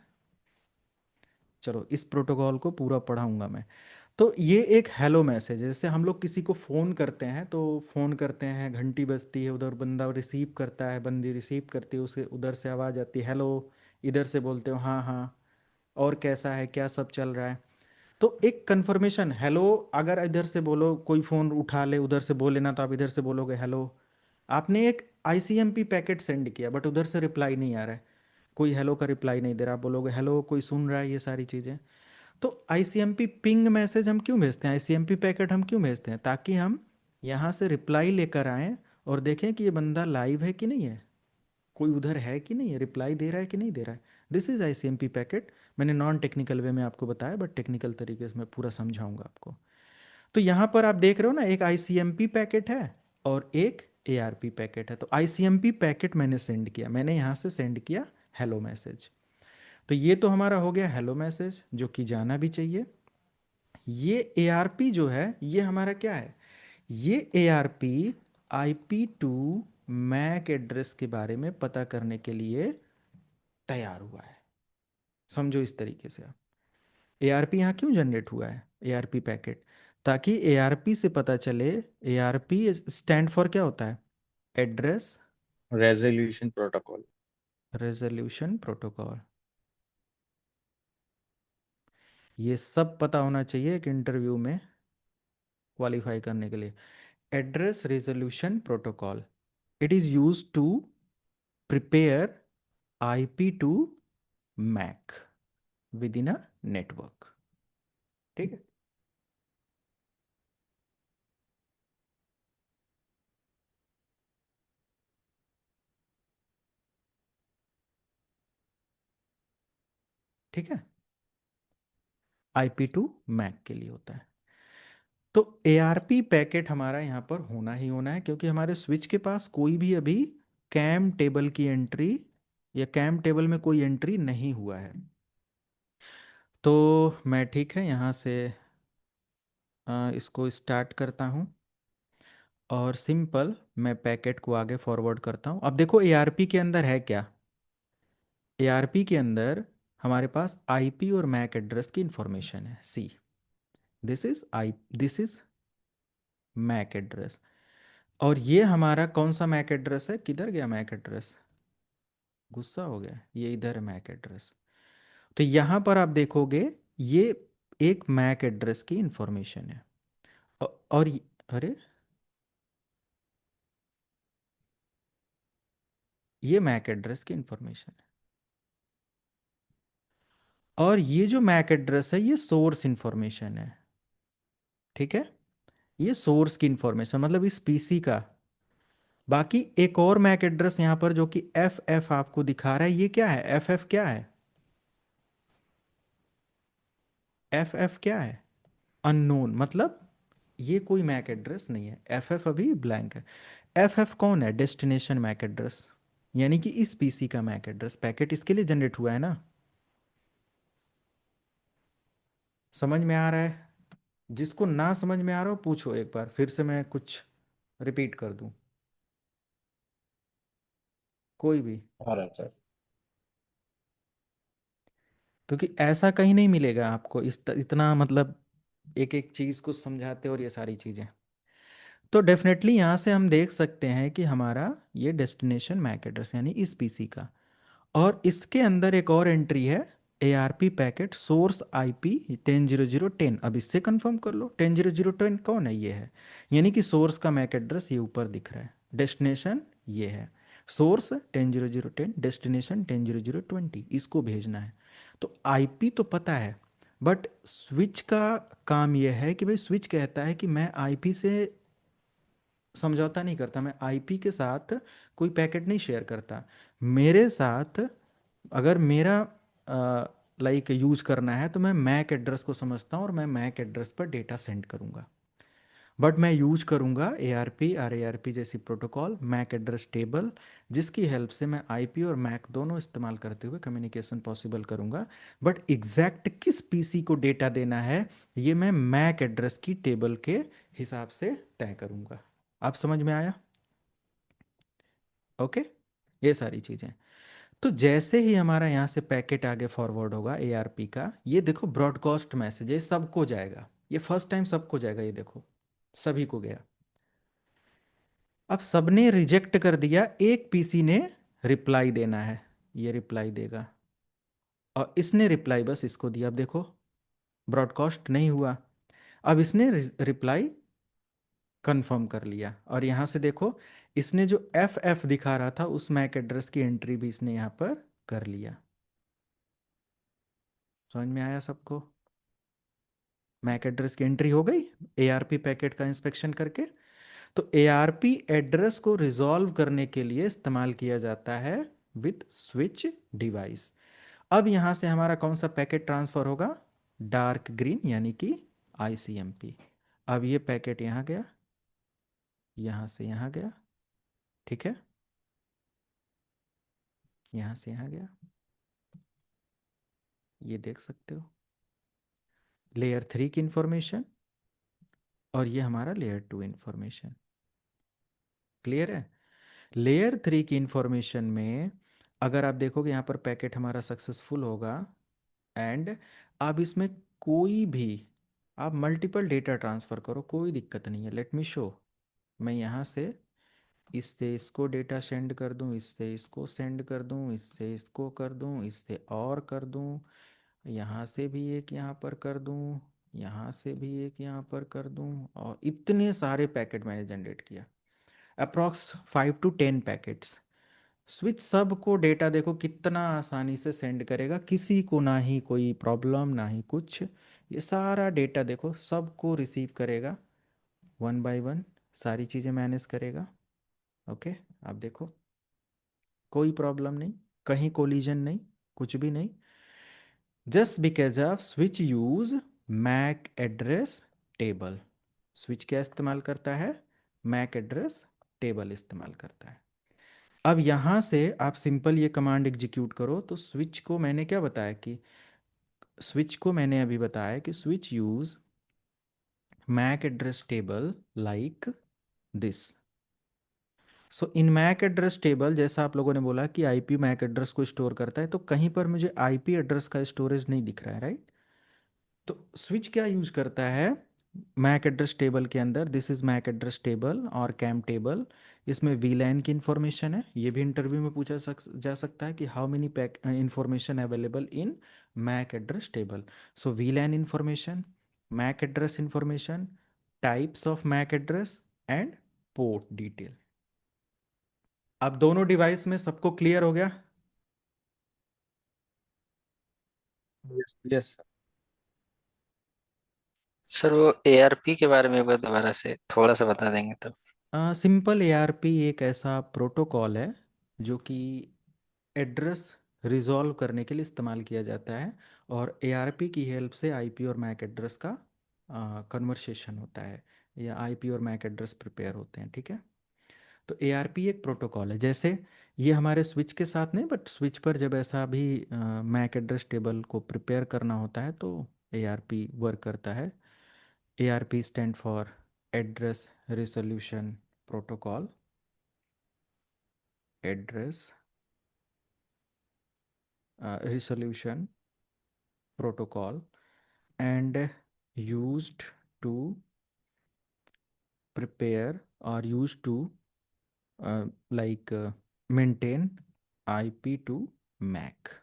चलो इस प्रोटोकॉल को पूरा पढ़ाऊंगा मैं। तो ये एक हेलो मैसेज है। जैसे हम लोग किसी को फ़ोन करते हैं, तो फ़ोन करते हैं, घंटी बजती है, उधर बंदा रिसीव करता है, बंदी रिसीव करती है, उसे उधर से आवाज़ आती है हेलो, इधर से बोलते हो हाँ हाँ, और कैसा है, क्या सब चल रहा है। तो एक कन्फर्मेशन हेलो, अगर इधर से बोलो, कोई फ़ोन उठा ले उधर से बोले ना, तो आप इधर से बोलोगे हेलो। आपने एक आईसीएमपी पैकेट सेंड किया बट उधर से रिप्लाई नहीं आ रहा है, कोई हेलो का रिप्लाई नहीं दे रहा, आप बोलोगे हेलो कोई सुन रहा है, ये सारी चीज़ें। तो आईसीएमपी पिंग मैसेज हम क्यों भेजते हैं, आईसीएमपी पैकेट हम क्यों भेजते हैं, ताकि हम यहाँ से रिप्लाई लेकर आएँ और देखें कि ये बंदा लाइव है कि नहीं है, कोई उधर है कि नहीं है, रिप्लाई दे रहा है कि नहीं दे रहा है। This is ICMP packet. मैंने नॉन टेक्निकल वे में आपको बताया, बट टेक्निकल तरीके से मैं पूरा समझाऊंगा आपको। तो यहाँ पर आप देख रहे हो ना, एक आईसीएमपी पैकेट है और एक एआरपी पैकेट है। तो आईसीएमपी पैकेट मैंने सेंड किया, मैंने यहाँ से सेंड किया हेलो मैसेज। तो ये तो हमारा हो गया हेलो मैसेज, जो कि जाना भी चाहिए। ये एआरपी जो है ये हमारा क्या है, ये एआरपी IP2 मैक एड्रेस के बारे में पता करने के लिए तैयार हुआ है। समझो इस तरीके से आप, एआरपी यहाँ क्यों जनरेट हुआ है, एआरपी पैकेट, ताकि एआरपी से पता चले। एआरपी स्टैंड फॉर क्या होता है, address resolution protocol. Resolution protocol. ये सब पता होना चाहिए एक इंटरव्यू में क्वालिफाई करने के लिए। Address resolution protocol, it is use to prepare IP2 MAC within a network. ठीक है, ठीक है, IP2 मैक के लिए होता है। तो ARP पैकेट हमारा यहाँ पर होना ही होना है, क्योंकि हमारे स्विच के पास कोई भी अभी कैम टेबल की एंट्री या कैम टेबल में कोई एंट्री नहीं हुआ है। तो मैं ठीक है यहाँ से इसको स्टार्ट करता हूँ और सिंपल मैं पैकेट को आगे फॉरवर्ड करता हूँ। अब देखो ARP के अंदर है क्या, ARP के अंदर हमारे पास IP और मैक एड्रेस की इंफॉर्मेशन है। सी, दिस इज मैक एड्रेस, और ये हमारा कौन सा मैक एड्रेस है, किधर गया मैक एड्रेस, गुस्सा हो गया, ये इधर है मैक एड्रेस। तो यहाँ पर आप देखोगे ये एक मैक एड्रेस की इंफॉर्मेशन है, और अरे ये मैक एड्रेस की इंफॉर्मेशन है, और ये जो मैक एड्रेस है ये सोर्स इंफॉर्मेशन है। ठीक है, ये सोर्स की इंफॉर्मेशन मतलब इस पीसी का। बाकी एक और मैक एड्रेस यहाँ पर जो कि FF आपको दिखा रहा है, ये क्या है, FF क्या है, FF क्या है, अननोन, मतलब ये कोई मैक एड्रेस नहीं है, FF अभी ब्लैंक है। FF कौन है, डेस्टिनेशन मैक एड्रेस, यानी कि इस पीसी का मैक एड्रेस, पैकेट इसके लिए जनरेट हुआ है ना। समझ में आ रहा है, जिसको ना समझ में आ रहा हो पूछो एक बार, फिर से मैं कुछ रिपीट कर दूं, कोई भी। आ रहा है सर। क्योंकि ऐसा कहीं नहीं मिलेगा आपको इतना मतलब एक एक चीज़ को समझाते और ये सारी चीज़ें। तो डेफिनेटली यहाँ से हम देख सकते हैं कि हमारा ये डेस्टिनेशन मैक एड्रेस यानी इस पीसी का, और इसके अंदर एक और एंट्री है ARP पैकेट सोर्स IP 10.0.0.10। अब इससे कंफर्म कर लो 10.0.0.10 कौन है, ये है, यानी कि सोर्स का मैक एड्रेस ये ऊपर दिख रहा है, डेस्टिनेशन ये है, सोर्स 10.0.0.10, डेस्टिनेशन 10.0.0.20, इसको भेजना है। तो IP तो पता है, बट स्विच का काम यह है कि भाई स्विच कहता है कि मैं IP से समझौता नहीं करता, मैं IP के साथ कोई पैकेट नहीं शेयर करता। मेरे साथ अगर मेरा लाइक यूज करना है तो मैं मैक एड्रेस को समझता हूँ और मैं मैक एड्रेस पर डेटा सेंड करूँगा, बट मैं यूज करूँगा ARP जैसी प्रोटोकॉल मैक एड्रेस टेबल, जिसकी हेल्प से मैं IP और मैक दोनों इस्तेमाल करते हुए कम्युनिकेशन पॉसिबल करूँगा। बट एग्जैक्ट किस पीसी को डेटा देना है ये मैं मैक एड्रेस की टेबल के हिसाब से तय करूँगा। आप समझ में आया, ओके, ये सारी चीज़ें। तो जैसे ही हमारा यहाँ से पैकेट आगे फॉरवर्ड होगा एआरपी का, ये देखो ब्रॉडकास्ट मैसेज, ये सबको जाएगा, ये फर्स्ट टाइम सबको जाएगा, ये देखो सभी को गया। अब सबने रिजेक्ट कर दिया, एक पीसी ने रिप्लाई देना है, ये रिप्लाई देगा, और इसने रिप्लाई बस इसको दिया। अब देखो ब्रॉडकास्ट नहीं हुआ, अब इसने रिप्लाई कंफर्म कर लिया, और यहाँ से देखो इसने जो एफ एफ दिखा रहा था उस मैक एड्रेस की एंट्री भी इसने यहाँ पर कर लिया। समझ में आया सबको? मैक एड्रेस की एंट्री हो गई एआरपी पैकेट का इंस्पेक्शन करके। तो एआरपी एड्रेस को रिजॉल्व करने के लिए इस्तेमाल किया जाता है विथ स्विच डिवाइस। अब यहाँ से हमारा कौन सा पैकेट ट्रांसफर होगा? डार्क ग्रीन, यानी कि आईसीएमपी। अब ये पैकेट यहाँ गया, यहाँ से यहाँ गया, ठीक है, यहाँ से यहाँ गया, ये देख सकते हो लेयर 3 की इंफॉर्मेशन, और ये हमारा लेयर 2 इंफॉर्मेशन। क्लियर है? लेयर 3 की इंफॉर्मेशन में अगर आप देखोगे यहाँ पर पैकेट हमारा सक्सेसफुल होगा, एंड अब इसमें कोई भी आप मल्टीपल डेटा ट्रांसफ़र करो, कोई दिक्कत नहीं है। Let me show. मैं यहाँ से इससे इसको डेटा सेंड कर दूँ, इससे इसको सेंड कर दूँ, इससे इसको कर दूँ, इससे और कर दूँ, यहाँ से भी एक यहाँ पर कर दूँ, यहाँ से भी एक यहाँ पर कर दूँ, और इतने सारे पैकेट मैंने जनरेट किया, अप्रॉक्स 5 to 10 पैकेट्स। स्विच सब को डेटा देखो कितना आसानी से सेंड करेगा, किसी को ना ही कोई प्रॉब्लम ना ही कुछ। ये सारा डेटा देखो सबको रिसीव करेगा, वन बाय वन सारी चीज़ें मैनेज करेगा। ओके, आप देखो कोई प्रॉब्लम नहीं, कहीं कोलिजन नहीं, कुछ भी नहीं, just because of switch use MAC address table. Switch क्या इस्तेमाल करता है? मैक एड्रेस टेबल इस्तेमाल करता है। अब यहाँ से आप सिंपल ये कमांड एग्जीक्यूट करो, तो स्विच को मैंने क्या बताया कि स्विच को मैंने अभी बताया कि switch use MAC address table like this. So in MAC address table, जैसा आप लोगों ने बोला कि आईपी मैक एड्रेस को स्टोर करता है, तो कहीं पर मुझे आईपी एड्रेस का स्टोरेज नहीं दिख रहा है, राइट? तो स्विच क्या यूज करता है मैक एड्रेस टेबल के अंदर? This is MAC address table और कैम टेबल। इसमें वीलैन की इंफॉर्मेशन है, ये भी इंटरव्यू में पूछा जा सकता है कि how many pack information available in MAC address table. So VLAN information, MAC address information, types of MAC address, and port detail. अब दोनों डिवाइस में सबको क्लियर हो गया? Yes. Yes sir. सर वो एआरपी के बारे में एक बार दोबारा से थोड़ा सा बता देंगे तो। सिंपल एआरपी एक ऐसा प्रोटोकॉल है जो कि एड्रेस रिजॉल्व करने के लिए इस्तेमाल किया जाता है, और एआरपी की हेल्प से आईपी और मैक एड्रेस का कन्वर्सेशन होता है, या आईपी और मैक एड्रेस प्रिपेयर होते हैं, ठीक है? तो एआरपी एक प्रोटोकॉल है, जैसे ये हमारे स्विच के साथ नहीं, बट स्विच पर जब ऐसा भी मैक एड्रेस टेबल को प्रिपेयर करना होता है तो एआरपी वर्क करता है। ARP stand for address resolution protocol, address resolution protocol, and used to prepare or used to maintain IP to Mac।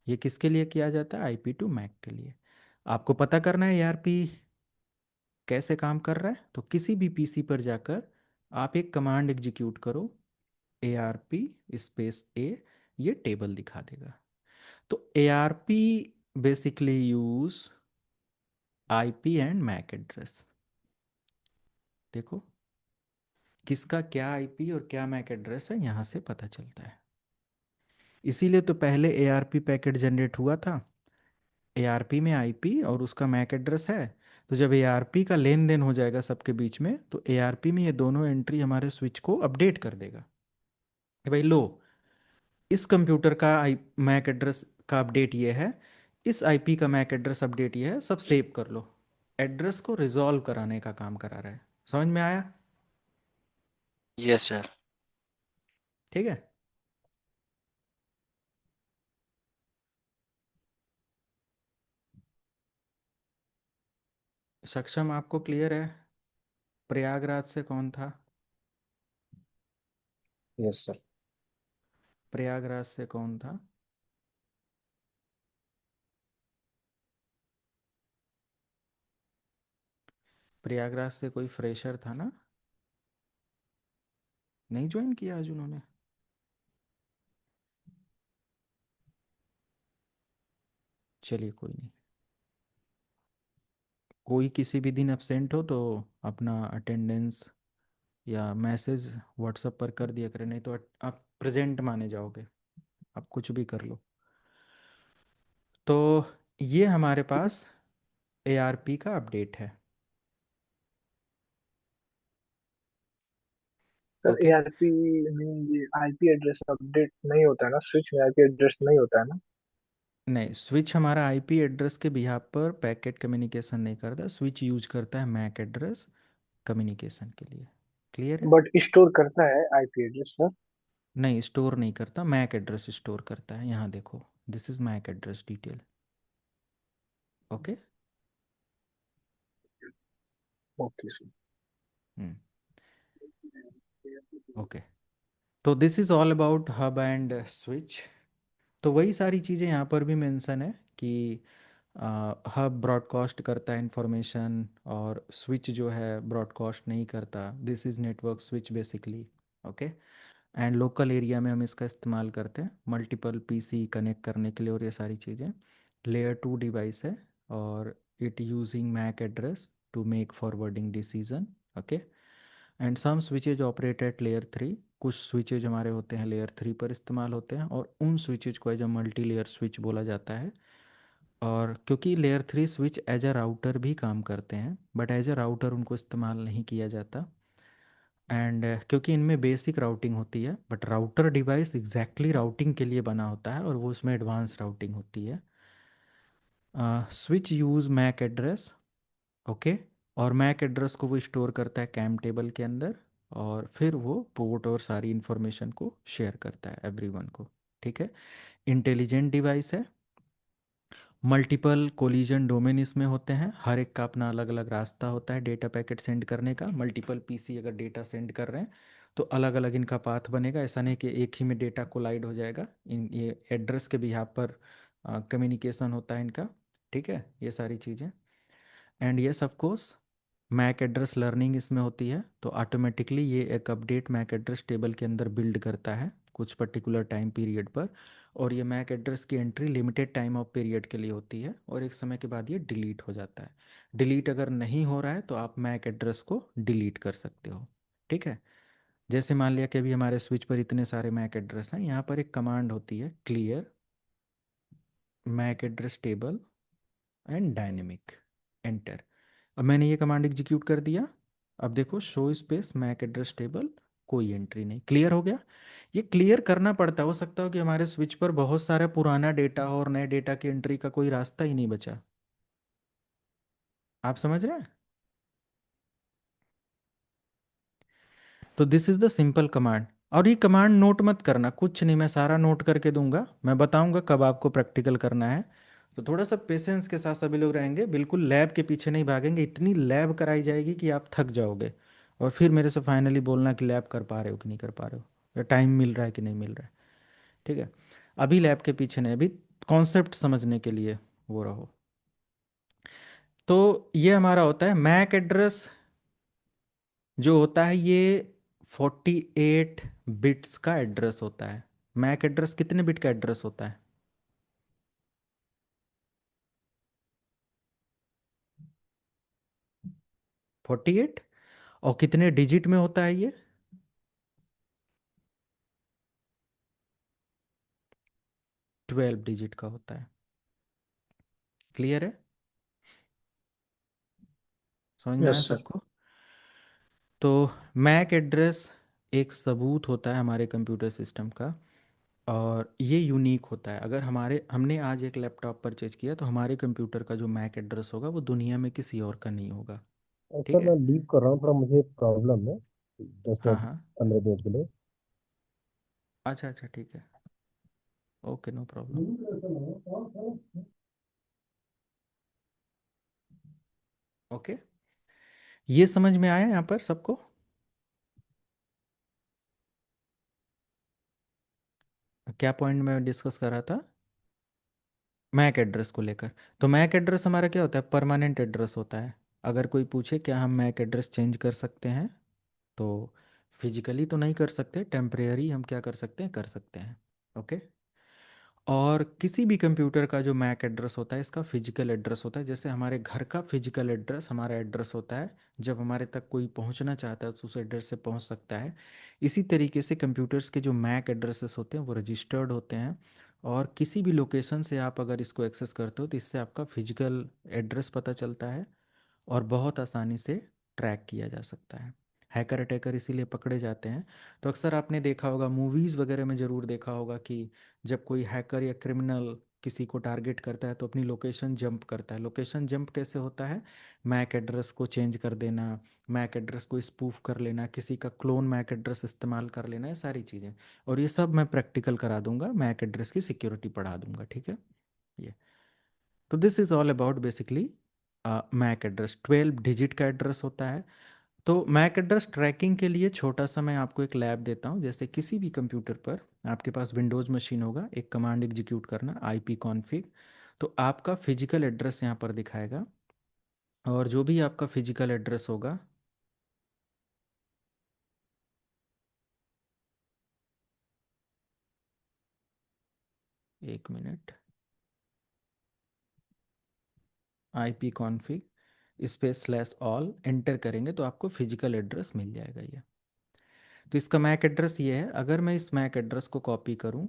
ये किसके लिए किया जाता है? आईपी टू मैक के लिए। आपको पता करना है एआरपी कैसे काम कर रहा है, तो किसी भी पीसी पर जाकर आप एक कमांड एग्जीक्यूट करो, ARP स्पेस A, ये टेबल दिखा देगा। तो ARP basically use IP and MAC address. देखो किसका क्या आईपी और क्या मैक एड्रेस है, यहाँ से पता चलता है। इसीलिए तो पहले एआरपी पैकेट जनरेट हुआ था, एआरपी में आईपी और उसका मैक एड्रेस है। तो जब एआरपी का लेन देन हो जाएगा सबके बीच में, तो एआरपी में ये दोनों एंट्री हमारे स्विच को अपडेट कर देगा कि भाई लो, इस कंप्यूटर का आई मैक एड्रेस का अपडेट ये है, इस आईपी का मैक एड्रेस अपडेट ये है, सब सेव कर लो। एड्रेस को रिजॉल्व कराने का काम करा रहा है। समझ में आया? Yes sir. ठीक है। सक्षम आपको क्लियर है? प्रयागराज से कौन था? Yes sir. प्रयागराज से कौन था? प्रयागराज से कोई फ्रेशर था ना? नहीं ज्वाइन किया आज उन्होंने? चलिए कोई नहीं। कोई किसी भी दिन एब्सेंट हो तो अपना अटेंडेंस या मैसेज व्हाट्सएप पर कर दिया करें, नहीं तो आप प्रेजेंट माने जाओगे। आप कुछ भी कर लो। तो ये हमारे पास एआरपी का अपडेट है। Sir okay. एआरपी में ये आईपी एड्रेस अपडेट नहीं होता है ना, स्विच में आईपी एड्रेस नहीं होता है ना। नहीं, स्विच हमारा आईपी एड्रेस के बिहाफ पर पैकेट कम्युनिकेशन नहीं करता। स्विच यूज करता है मैक एड्रेस कम्युनिकेशन के लिए। क्लियर है? बट स्टोर करता है आईपी एड्रेस सर। नहीं, स्टोर नहीं करता, मैक एड्रेस स्टोर करता है। यहाँ देखो, this is MAC address detail. Okay. Okay sir. Hmm. Okay. तो this is all about hub and switch. तो वही सारी चीज़ें यहाँ पर भी मेंशन है कि हब ब्रॉडकास्ट करता है इंफॉर्मेशन और स्विच जो है ब्रॉडकास्ट नहीं करता। This is network switch basically. Okay. And local area में हम इसका इस्तेमाल करते हैं मल्टीपल पीसी कनेक्ट करने के लिए और ये सारी चीज़ें। लेयर 2 डिवाइस है और it using MAC address to make forwarding decision. Okay. And some switches operate at layer 3। कुछ स्विचेज हमारे होते हैं लेयर 3 पर इस्तेमाल होते हैं और उन स्विचेज को as a multi layer switch बोला जाता है। और क्योंकि layer 3 switch as a router भी काम करते हैं बट एज अ राउटर उनको इस्तेमाल नहीं किया जाता। एंड क्योंकि इनमें बेसिक राउटिंग होती है but router device exactly routing के लिए बना होता है और वो उसमें एडवांस राउटिंग होती है। Switch use MAC address. Okay. और मैक एड्रेस को वो स्टोर करता है कैम टेबल के अंदर और फिर वो पोर्ट और सारी इन्फॉर्मेशन को शेयर करता है एवरीवन को। ठीक है। इंटेलिजेंट डिवाइस है। मल्टीपल कोलिजन डोमेन इसमें होते हैं, हर एक का अपना अलग अलग रास्ता होता है डेटा पैकेट सेंड करने का। मल्टीपल पीसी अगर डेटा सेंड कर रहे हैं तो अलग अलग इनका पाथ बनेगा। ऐसा नहीं कि एक ही में डेटा कोलाइड हो जाएगा। इन ये एड्रेस के बिहाफ पर कम्युनिकेशन होता है इनका। ठीक है, ये सारी चीज़ें। एंड ये सब कोर्स मैक एड्रेस लर्निंग इसमें होती है तो ऑटोमेटिकली ये एक अपडेट मैक एड्रेस टेबल के अंदर बिल्ड करता है कुछ पर्टिकुलर टाइम पीरियड पर। और ये मैक एड्रेस की entry limited time of period के लिए होती है और एक समय के बाद ये डिलीट हो जाता है। डिलीट अगर नहीं हो रहा है तो आप मैक एड्रेस को डिलीट कर सकते हो। ठीक है। जैसे मान लिया कि अभी हमारे स्विच पर इतने सारे मैक एड्रेस हैं, यहाँ पर एक कमांड होती है clear MAC address table and dynamic, enter. अब मैंने ये कमांड एग्जीक्यूट कर दिया। अब देखो show space MAC address table, कोई एंट्री नहीं। क्लियर हो गया? ये क्लियर करना पड़ता है। हो सकता हो कि हमारे स्विच पर बहुत सारा पुराना डेटा हो और नए डेटा की एंट्री का कोई रास्ता ही नहीं बचा। आप समझ रहे हैं? तो this is the simple command. और ये कमांड नोट मत करना, कुछ नहीं, मैं सारा नोट करके दूंगा। मैं बताऊंगा कब आपको प्रैक्टिकल करना है। तो थोड़ा सा पेशेंस के साथ सभी लोग रहेंगे, बिल्कुल लैब के पीछे नहीं भागेंगे। इतनी लैब कराई जाएगी कि आप थक जाओगे और फिर मेरे से फाइनली बोलना कि लैब कर पा रहे हो कि नहीं कर पा रहे हो, या टाइम मिल रहा है कि नहीं मिल रहा है। ठीक है। अभी लैब के पीछे नहीं, अभी कॉन्सेप्ट समझने के लिए वो रहो। तो ये हमारा होता है मैक एड्रेस जो होता है ये 48 बिट्स का एड्रेस होता है। मैक एड्रेस कितने बिट का एड्रेस होता है? 48। और कितने डिजिट में होता है ये? 12 डिजिट का होता है। क्लियर है? समझ में आया यस सर। सबको? तो मैक एड्रेस एक सबूत होता है हमारे कंप्यूटर सिस्टम का और ये यूनिक होता है। अगर हमने आज एक लैपटॉप परचेज किया तो हमारे कंप्यूटर का जो मैक एड्रेस होगा वो दुनिया में किसी और का नहीं होगा। ठीक सर मैं है। लीव कर रहा हूँ, थोड़ा मुझे प्रॉब्लम है, 10 हाँ मिनट हाँ। 15 मिनट के लिए। अच्छा अच्छा, ठीक है। Okay, no problem. ओके, ये समझ में आया यहाँ पर सबको? क्या पॉइंट मैं डिस्कस कर रहा था? मैक एड्रेस को लेकर। तो मैक एड्रेस हमारा क्या होता है? परमानेंट एड्रेस होता है। अगर कोई पूछे क्या हम मैक एड्रेस चेंज कर सकते हैं, तो फिजिकली तो नहीं कर सकते, टेम्परेरी हम क्या कर सकते हैं, कर सकते हैं। ओके। और किसी भी कंप्यूटर का जो मैक एड्रेस होता है, इसका फिजिकल एड्रेस होता है। जैसे हमारे घर का फिजिकल एड्रेस हमारा एड्रेस होता है, जब हमारे तक कोई पहुंचना चाहता है तो उस एड्रेस से पहुंच सकता है। इसी तरीके से कंप्यूटर्स के जो मैक एड्रेसेस होते हैं वो रजिस्टर्ड होते हैं, और किसी भी लोकेशन से आप अगर इसको एक्सेस करते हो तो इससे आपका फिजिकल एड्रेस पता चलता है और बहुत आसानी से ट्रैक किया जा सकता है। हैकर अटैकर इसीलिए पकड़े जाते हैं। तो अक्सर आपने देखा होगा, मूवीज़ वगैरह में ज़रूर देखा होगा कि जब कोई हैकर या क्रिमिनल किसी को टारगेट करता है तो अपनी लोकेशन जंप करता है। लोकेशन जंप कैसे होता है? मैक एड्रेस को चेंज कर देना, मैक एड्रेस को स्पूफ कर लेना, किसी का क्लोन मैक एड्रेस इस्तेमाल कर लेना, ये सारी चीज़ें। और ये सब मैं प्रैक्टिकल करा दूंगा, मैक एड्रेस की सिक्योरिटी पढ़ा दूंगा, ठीक है? ये, तो this is all about basically MAC address. 12 digit का एड्रेस होता है। तो मैक एड्रेस ट्रैकिंग के लिए छोटा सा मैं आपको एक लैब देता हूँ। जैसे किसी भी कंप्यूटर पर आपके पास विंडोज़ मशीन होगा, एक कमांड एग्जीक्यूट करना, IP कॉन्फ़िग। तो आपका फिजिकल एड्रेस यहाँ पर दिखाएगा, और जो भी आपका फिजिकल एड्रेस होगा, एक minute, IP config space slash all enter करेंगे तो आपको फिजिकल एड्रेस मिल जाएगा ये। तो इसका मैक एड्रेस ये है। अगर मैं इस मैक एड्रेस को कॉपी करूं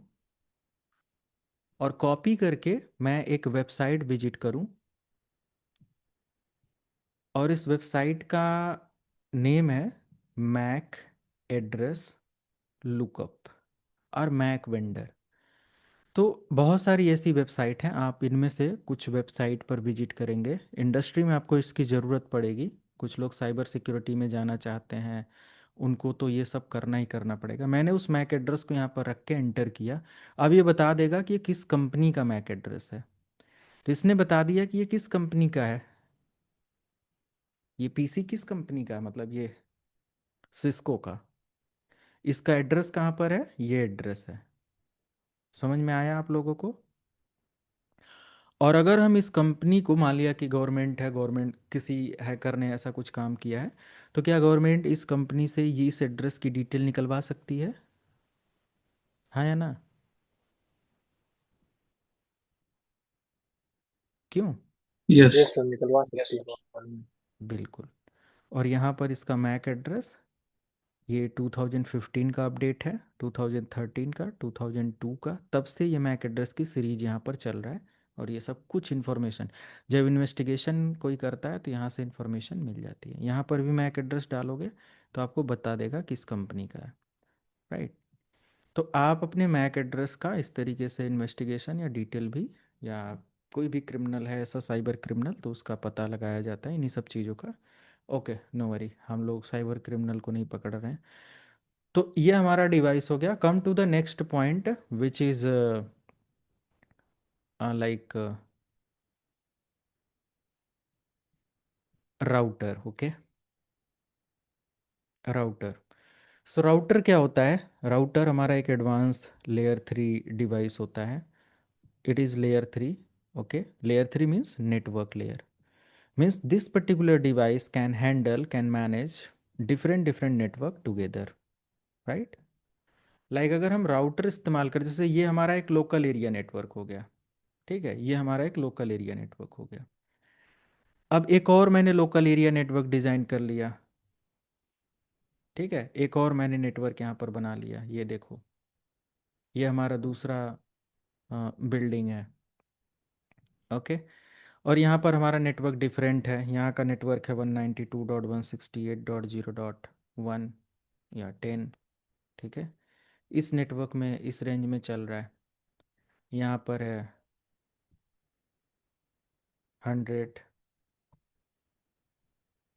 और कॉपी करके मैं एक वेबसाइट विजिट करूं, और इस वेबसाइट का नेम है मैक एड्रेस लुकअप और मैक वेंडर। तो बहुत सारी ऐसी वेबसाइट हैं, आप इनमें से कुछ वेबसाइट पर विजिट करेंगे। इंडस्ट्री में आपको इसकी ज़रूरत पड़ेगी। कुछ लोग साइबर सिक्योरिटी में जाना चाहते हैं, उनको तो ये सब करना ही करना पड़ेगा। मैंने उस मैक एड्रेस को यहाँ पर रख के एंटर किया। अब ये बता देगा कि ये किस कंपनी का मैक एड्रेस है। तो इसने बता दिया कि ये किस कंपनी का है। ये PC किस कंपनी का है, मतलब ये सिस्को का। इसका एड्रेस कहाँ पर है? ये एड्रेस है। समझ में आया आप लोगों को? और अगर हम इस कंपनी को, मान लिया कि गवर्नमेंट है, गवर्नमेंट किसी हैकर ने ऐसा कुछ काम किया है, तो क्या गवर्नमेंट इस कंपनी से ये इस एड्रेस की डिटेल निकलवा सकती है? हाँ या ना? क्यों? यस। यस सर, निकलवा सकती है। बिल्कुल। और यहाँ पर इसका मैक एड्रेस, ये 2015 का अपडेट है, 2013 का, 2002 का, तब से ये मैक एड्रेस की सीरीज यहाँ पर चल रहा है। और ये सब कुछ इन्फॉर्मेशन जब इन्वेस्टिगेशन कोई करता है तो यहाँ से इन्फॉर्मेशन मिल जाती है। यहाँ पर भी मैक एड्रेस डालोगे तो आपको बता देगा किस कंपनी का है, राइट? तो आप अपने मैक एड्रेस का इस तरीके से इन्वेस्टिगेशन या डिटेल भी, या कोई भी क्रिमिनल है ऐसा, साइबर क्रिमिनल, तो उसका पता लगाया जाता है इन्हीं सब चीज़ों का। ओके, नो वरी, हम लोग साइबर क्रिमिनल को नहीं पकड़ रहे हैं। तो ये हमारा डिवाइस हो गया। Come to the next point which is like router. Okay, router. So router क्या होता है? राउटर हमारा एक एडवांस लेयर 3 डिवाइस होता है। It is layer 3। Okay, layer 3 means network layer. Means this particular device can handle, can manage different different network together, right? Like अगर हम राउटर इस्तेमाल कर, जैसे ये हमारा एक लोकल एरिया नेटवर्क हो गया, ठीक है, ये हमारा एक लोकल एरिया नेटवर्क हो गया। अब एक और मैंने लोकल एरिया नेटवर्क डिज़ाइन कर लिया, ठीक है, एक और मैंने नेटवर्क यहाँ पर बना लिया। ये देखो, ये हमारा दूसरा बिल्डिंग है। ओके, और यहाँ पर हमारा नेटवर्क डिफरेंट है। यहाँ का नेटवर्क है 192.168.0.1 या 10, ठीक है। इस नेटवर्क में इस रेंज में चल रहा है। यहाँ पर है 100,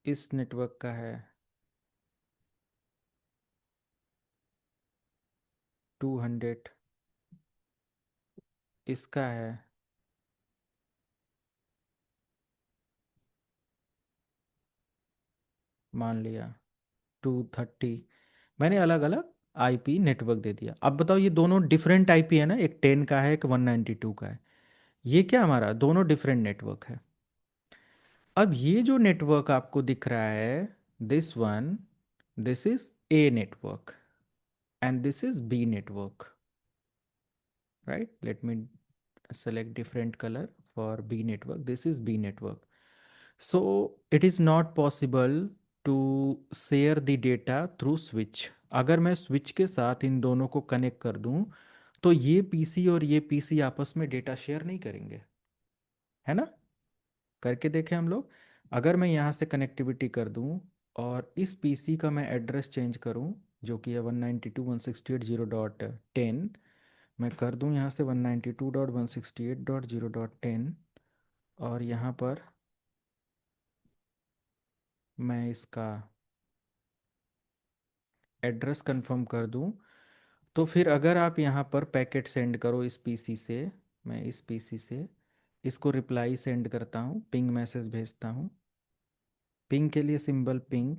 इस नेटवर्क का है 200, इसका है मान लिया 230, मैंने अलग अलग आईपी नेटवर्क दे दिया। अब बताओ ये दोनों डिफरेंट आईपी है ना, एक 10 का है एक 192 का है। ये क्या हमारा दोनों डिफरेंट नेटवर्क है। अब ये जो नेटवर्क आपको दिख रहा है, this one, this is A network and this is B network, right? Let me select different color for B network. This is B network. So it is not possible to share the data through switch. अगर मैं स्विच के साथ इन दोनों को कनेक्ट कर दूं तो ये पीसी और ये पीसी आपस में डेटा शेयर नहीं करेंगे, है ना। करके देखें हम लोग। अगर मैं यहाँ से कनेक्टिविटी कर दूं और इस पीसी का मैं एड्रेस चेंज करूं जो कि है 192.168.0.10, मैं कर दूं यहाँ से 192.168.0.10 और यहाँ पर मैं इसका एड्रेस कंफर्म कर दूं, तो फिर अगर आप यहाँ पर पैकेट सेंड करो इस पीसी से, मैं इस पीसी से इसको रिप्लाई सेंड करता हूँ, पिंग मैसेज भेजता हूँ। पिंग के लिए सिंबल पिंग,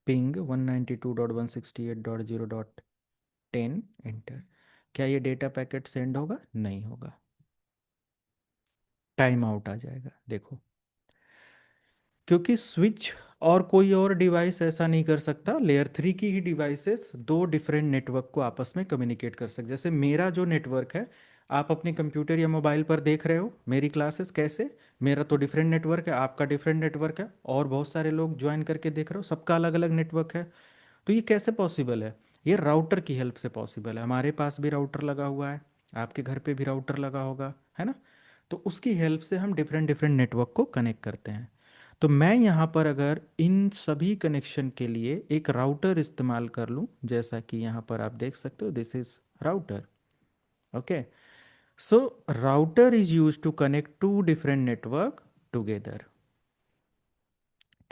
पिंग 192.168.0.10 एंटर। क्या ये डेटा पैकेट सेंड होगा? नहीं होगा, टाइम आउट आ जाएगा। देखो, क्योंकि स्विच और कोई और डिवाइस ऐसा नहीं कर सकता। लेयर 3 की ही डिवाइसेस दो डिफरेंट नेटवर्क को आपस में कम्युनिकेट कर सकते। जैसे मेरा जो नेटवर्क है, आप अपने कंप्यूटर या मोबाइल पर देख रहे हो मेरी क्लासेस कैसे, मेरा तो डिफरेंट नेटवर्क है, आपका डिफरेंट नेटवर्क है, और बहुत सारे लोग ज्वाइन करके देख रहे हो, सबका अलग अलग नेटवर्क है। तो ये कैसे पॉसिबल है? ये राउटर की हेल्प से पॉसिबल है। हमारे पास भी राउटर लगा हुआ है, आपके घर पे भी राउटर लगा होगा, है ना। तो उसकी हेल्प से हम डिफरेंट डिफरेंट नेटवर्क को कनेक्ट करते हैं। तो मैं यहाँ पर अगर इन सभी कनेक्शन के लिए एक राउटर इस्तेमाल कर लूँ, जैसा कि यहाँ पर आप देख सकते हो, this is router. Okay, so router is use to connect to different network together.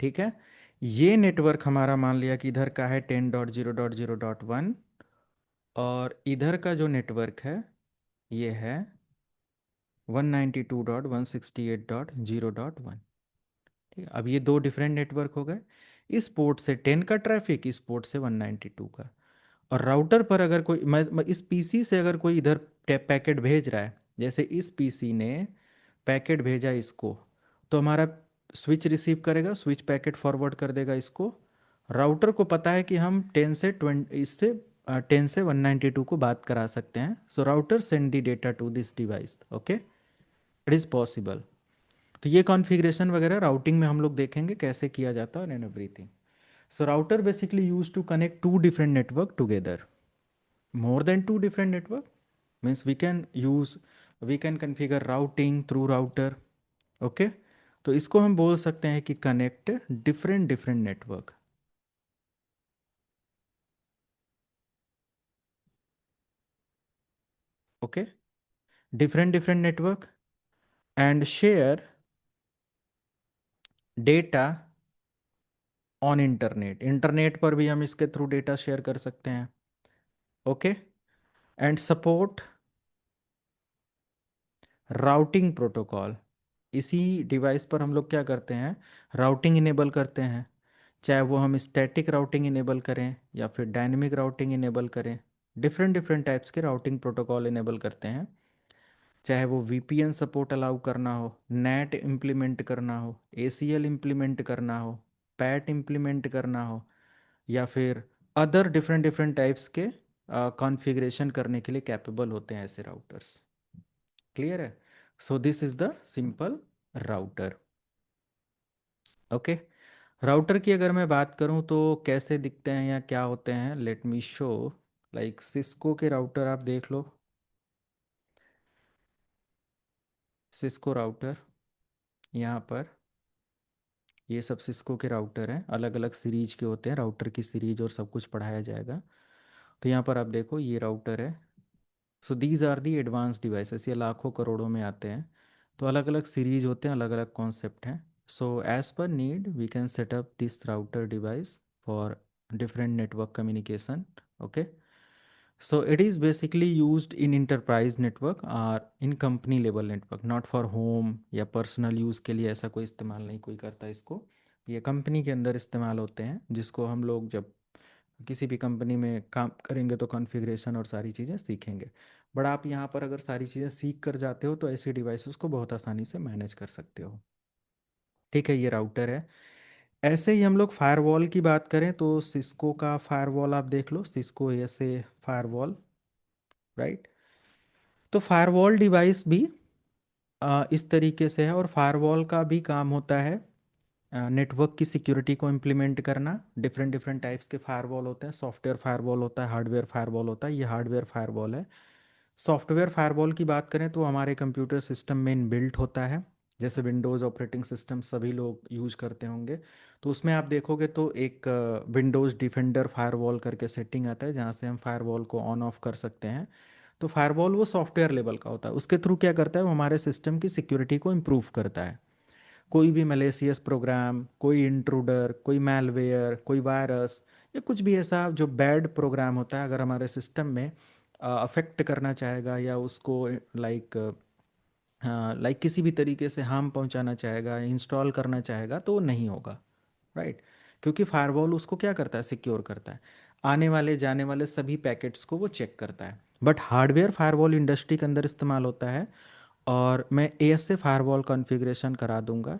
ठीक है, ये नेटवर्क हमारा मान लिया कि इधर का है 10.0.0.1 और इधर का जो नेटवर्क है ये है 192.168.0.1। ठीक है, अब ये दो डिफरेंट नेटवर्क हो गए। इस पोर्ट से 10 का ट्रैफिक, इस पोर्ट से 192 का। और राउटर पर अगर कोई इस पीसी से अगर कोई इधर पैकेट भेज रहा है, जैसे इस पीसी ने पैकेट भेजा इसको, तो हमारा स्विच रिसीव करेगा, स्विच पैकेट फॉरवर्ड कर देगा इसको। राउटर को पता है कि हम 10 से 20 इससे 10 से 192 को बात करा सकते हैं। So router send the data to this device. Okay, it is possible. तो ये कॉन्फ़िगरेशन वगैरह राउटिंग में हम लोग देखेंगे कैसे किया जाता है and everything. So router basically used to connect two different network together. More than two different network means we can configure routing through router. Okay, तो इसको हम बोल सकते हैं कि connect different different network. Okay, different different network and share data on internet. Internet पर भी हम इसके थ्रू डेटा शेयर कर सकते हैं। Okay, and support routing protocol. इसी डिवाइस पर हम लोग क्या करते हैं, राउटिंग इनेबल करते हैं। चाहे वो हम स्टैटिक राउटिंग इनेबल करें या फिर डायनेमिक राउटिंग इनेबल करें, डिफरेंट डिफरेंट टाइप्स के राउटिंग प्रोटोकॉल इनेबल करते हैं। चाहे वो वीपीएन सपोर्ट अलाउ करना हो, नेट इम्प्लीमेंट करना हो, एसीएल इम्प्लीमेंट करना हो, पैट इम्प्लीमेंट करना हो, या फिर अदर डिफरेंट डिफरेंट टाइप्स के कॉन्फ़िगरेशन करने के लिए कैपेबल होते हैं ऐसे राउटर्स। क्लियर है? सो this is the simple router. Okay, router की अगर मैं बात करूं तो कैसे दिखते हैं या क्या होते हैं, let me show. Like Cisco के राउटर आप देख लो, सिस्को राउटर यहाँ पर, ये सब सिस्को के राउटर हैं, अलग अलग सीरीज के होते हैं, राउटर की सीरीज और सब कुछ पढ़ाया जाएगा। तो यहाँ पर आप देखो ये राउटर है। So these are the advance devices, ये लाखों करोड़ों में आते हैं। तो अलग अलग सीरीज होते हैं, अलग अलग कॉन्सेप्ट हैं। So as per need we can set up this router device for different network communication. Okay, so it is basically used in enterprise network or in company level network, not for home या personal use के लिए ऐसा कोई इस्तेमाल नहीं कोई करता इसको। ये कंपनी के अंदर इस्तेमाल होते हैं, जिसको हम लोग जब किसी भी कंपनी में काम करेंगे तो कॉन्फ़िगरेशन और सारी चीज़ें सीखेंगे। बट आप यहाँ पर अगर सारी चीज़ें सीख कर जाते हो तो ऐसी डिवाइसेस को बहुत आसानी से मैनेज कर सकते हो। ठीक है, ये राउटर है। ऐसे ही हम लोग फायरवॉल की बात करें तो सिस्को का फायरवॉल आप देख लो, सिस्को एएसए फायरवॉल, राइट। तो फायरवॉल डिवाइस भी इस तरीके से है, और फायरवॉल का भी काम होता है नेटवर्क की सिक्योरिटी को इम्प्लीमेंट करना। डिफरेंट डिफरेंट टाइप्स के फायरवॉल होते हैं, सॉफ्टवेयर फायरवॉल होता है, हार्डवेयर फायरवॉल होता है, ये हार्डवेयर फायरवॉल है। सॉफ्टवेयर फायरवॉल की बात करें तो हमारे कंप्यूटर सिस्टम में इनबिल्ट होता है, जैसे विंडोज़ ऑपरेटिंग सिस्टम सभी लोग यूज करते होंगे। तो उसमें आप देखोगे तो एक विंडोज़ डिफेंडर फायरवॉल करके सेटिंग आता है, जहाँ से हम फायरवॉल को ऑन ऑफ कर सकते हैं। तो फायरवॉल वो सॉफ्टवेयर लेवल का होता है, उसके थ्रू क्या करता है, वो हमारे सिस्टम की सिक्योरिटी को इम्प्रूव करता है। कोई भी मलेशियस प्रोग्राम, कोई इंट्रूडर, कोई मैलवेयर, कोई वायरस, या कुछ भी ऐसा जो बैड प्रोग्राम होता है, अगर हमारे सिस्टम में अफेक्ट करना चाहेगा या उसको लाइक लाइक किसी भी तरीके से हार्म पहुंचाना चाहेगा, इंस्टॉल करना चाहेगा, तो वो नहीं होगा, राइट। क्योंकि फायरवॉल उसको क्या करता है, सिक्योर करता है, आने वाले जाने वाले सभी पैकेट्स को वो चेक करता है। बट हार्डवेयर फायरवॉल इंडस्ट्री के अंदर इस्तेमाल होता है, और मैं एएसए फायरवॉल कॉन्फ़िगरेशन करा दूंगा।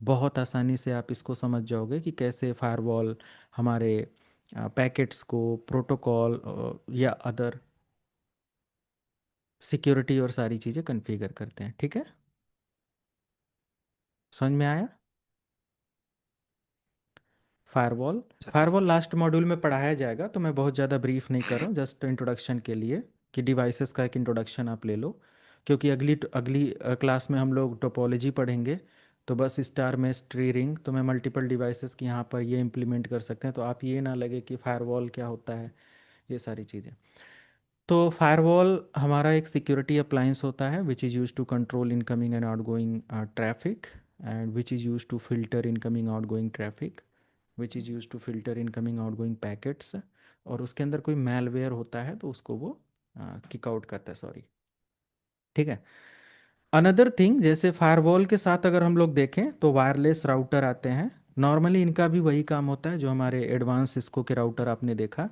बहुत आसानी से आप इसको समझ जाओगे कि कैसे फायरवॉल हमारे पैकेट्स को, प्रोटोकॉल या अदर सिक्योरिटी और सारी चीज़ें कॉन्फ़िगर करते हैं। ठीक है, समझ में आया? फायरवॉल, फायरवॉल लास्ट मॉड्यूल में पढ़ाया जाएगा, तो मैं बहुत ज़्यादा ब्रीफ नहीं कर रहा हूँ, जस्ट इंट्रोडक्शन के लिए कि डिवाइसेस का एक इंट्रोडक्शन आप ले लो। क्योंकि अगली अगली क्लास में हम लोग टोपोलॉजी पढ़ेंगे, तो बस स्टार में ट्री रिंग, तो मैं मल्टीपल डिवाइसेस की यहाँ पर ये इम्प्लीमेंट कर सकते हैं, तो आप ये ना लगे कि फायरवॉल क्या होता है, ये सारी चीज़ें। तो फायरवॉल हमारा एक सिक्योरिटी अप्लायंस होता है which is use to control incoming and outgoing traffic, and which is use to filter incoming outgoing traffic, which is use to filter incoming outgoing packets. और उसके अंदर कोई मैलवेयर होता है तो उसको वो किक आउट करता है, सॉरी। ठीक है, अनदर थिंग, जैसे फायरवॉल के साथ अगर हम लोग देखें तो वायरलेस राउटर आते हैं। नॉर्मली इनका भी वही काम होता है जो हमारे एडवांस सिस्को के राउटर आपने देखा,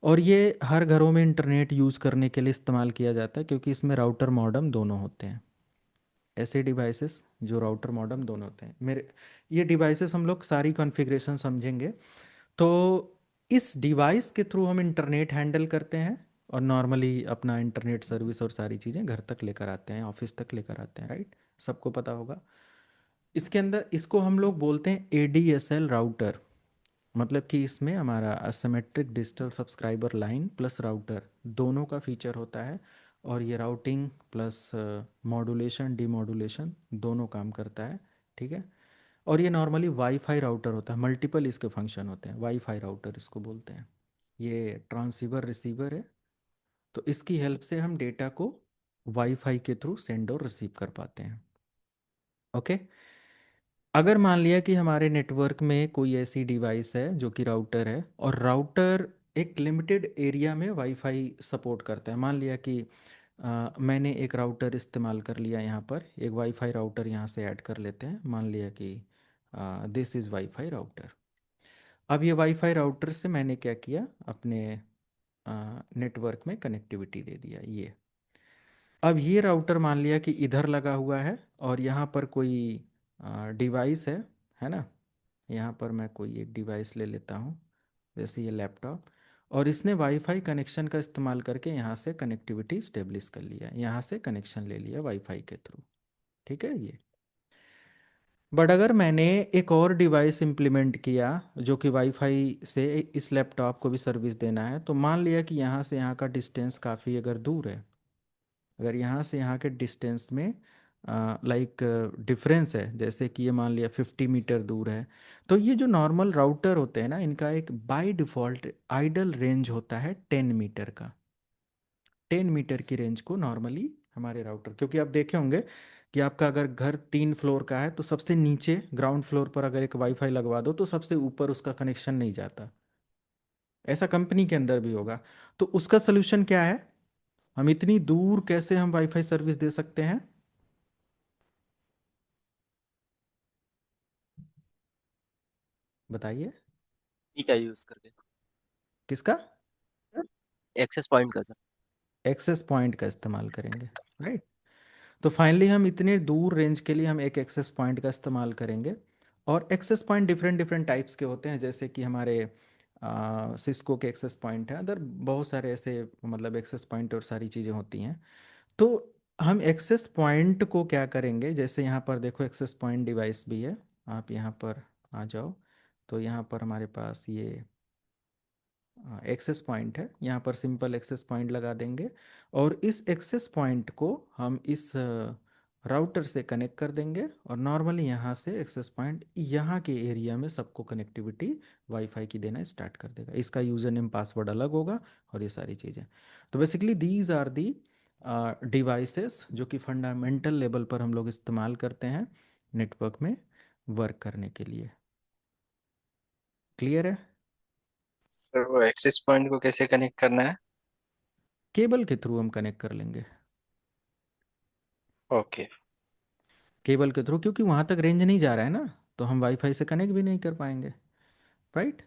और ये हर घरों में इंटरनेट यूज़ करने के लिए इस्तेमाल किया जाता है, क्योंकि इसमें राउटर मॉडेम दोनों होते हैं। ऐसे डिवाइसेस जो राउटर मॉडेम दोनों होते हैं, मेरे ये डिवाइसेस हम लोग सारी कॉन्फ़िगरेशन समझेंगे। तो इस डिवाइस के थ्रू हम इंटरनेट हैंडल करते हैं, और नॉर्मली अपना इंटरनेट सर्विस और सारी चीज़ें घर तक लेकर आते हैं, ऑफिस तक लेकर आते हैं, राइट। सबको पता होगा। इसके अंदर इसको हम लोग बोलते हैं एडीएसएल राउटर, मतलब कि इसमें हमारा asymmetric digital subscriber line plus router दोनों का फीचर होता है, और ये राउटिंग प्लस मॉड्यूलेशन डीमॉड्यूलेशन दोनों काम करता है। ठीक है, और ये नॉर्मली वाईफाई राउटर होता है, मल्टीपल इसके फंक्शन होते हैं, वाईफाई राउटर इसको बोलते हैं। ये ट्रांसीवर रिसीवर है, तो इसकी हेल्प से हम डेटा को वाईफाई के थ्रू सेंड और रिसीव कर पाते हैं। ओके, अगर मान लिया कि हमारे नेटवर्क में कोई ऐसी डिवाइस है जो कि राउटर है, और राउटर एक लिमिटेड एरिया में वाईफाई सपोर्ट करता है। मान लिया कि मैंने एक राउटर इस्तेमाल कर लिया, यहाँ पर एक वाईफाई राउटर यहाँ से ऐड कर लेते हैं। मान लिया कि दिस इज़ वाईफाई राउटर। अब ये वाईफाई राउटर से मैंने क्या किया, अपने नेटवर्क में कनेक्टिविटी दे दिया। ये अब ये राउटर मान लिया कि इधर लगा हुआ है, और यहाँ पर कोई डिवाइस है ना। यहाँ पर मैं कोई एक डिवाइस ले लेता हूँ, जैसे ये लैपटॉप, और इसने वाईफाई कनेक्शन का इस्तेमाल करके यहाँ से कनेक्टिविटी इस्टेब्लिश कर लिया, यहाँ से कनेक्शन ले लिया वाईफाई के थ्रू। ठीक है ये। बट अगर मैंने एक और डिवाइस इम्प्लीमेंट किया जो कि वाईफाई से इस लैपटॉप को भी सर्विस देना है, तो मान लिया कि यहाँ से यहाँ का डिस्टेंस काफ़ी अगर दूर है, अगर यहाँ से यहाँ के डिस्टेंस में लाइक डिफरेंस है, जैसे कि ये मान लिया 50 मीटर दूर है, तो ये जो नॉर्मल राउटर होते हैं ना, इनका एक बाय डिफ़ॉल्ट आइडल रेंज होता है 10 मीटर का। 10 मीटर की रेंज को नॉर्मली हमारे राउटर, क्योंकि आप देखे होंगे कि आपका अगर घर 3 फ्लोर का है तो सबसे नीचे ग्राउंड फ्लोर पर अगर एक वाईफाई लगवा दो तो सबसे ऊपर उसका कनेक्शन नहीं जाता। ऐसा कंपनी के अंदर भी होगा। तो उसका सोल्यूशन क्या है, हम इतनी दूर कैसे हम वाईफाई सर्विस दे सकते हैं? बताइए। ठीक है, यूज करके किसका? एक्सेस पॉइंट का सर। एक्सेस पॉइंट का इस्तेमाल करेंगे, राइट। तो फाइनली हम इतने दूर रेंज के लिए हम एक एक्सेस पॉइंट का इस्तेमाल करेंगे। और access point different different types के होते हैं, जैसे कि हमारे सिस्को के एक्सेस पॉइंट हैं, अदर बहुत सारे ऐसे मतलब एक्सेस पॉइंट और सारी चीज़ें होती हैं। तो हम एक्सेस पॉइंट को क्या करेंगे, जैसे यहाँ पर देखो एक्सेस पॉइंट डिवाइस भी है। आप यहाँ पर आ जाओ, तो यहाँ पर हमारे पास ये एक्सेस पॉइंट है, यहाँ पर सिंपल एक्सेस पॉइंट लगा देंगे। और इस एक्सेस पॉइंट को हम इस राउटर से कनेक्ट कर देंगे, और नॉर्मली यहाँ से एक्सेस पॉइंट यहाँ के एरिया में सबको कनेक्टिविटी वाईफाई की देना स्टार्ट कर देगा। इसका यूज़र नेम पासवर्ड अलग होगा और ये सारी चीज़ें। तो basically these are the devices जो कि फंडामेंटल लेवल पर हम लोग इस्तेमाल करते हैं नेटवर्क में वर्क करने के लिए। क्लियर है? सर वो एक्सेस पॉइंट को कैसे कनेक्ट करना है? केबल के थ्रू हम कनेक्ट कर लेंगे। ओके। केबल के थ्रू, क्योंकि वहाँ तक रेंज नहीं जा रहा है ना, तो हम वाईफाई से कनेक्ट भी नहीं कर पाएंगे, राइट।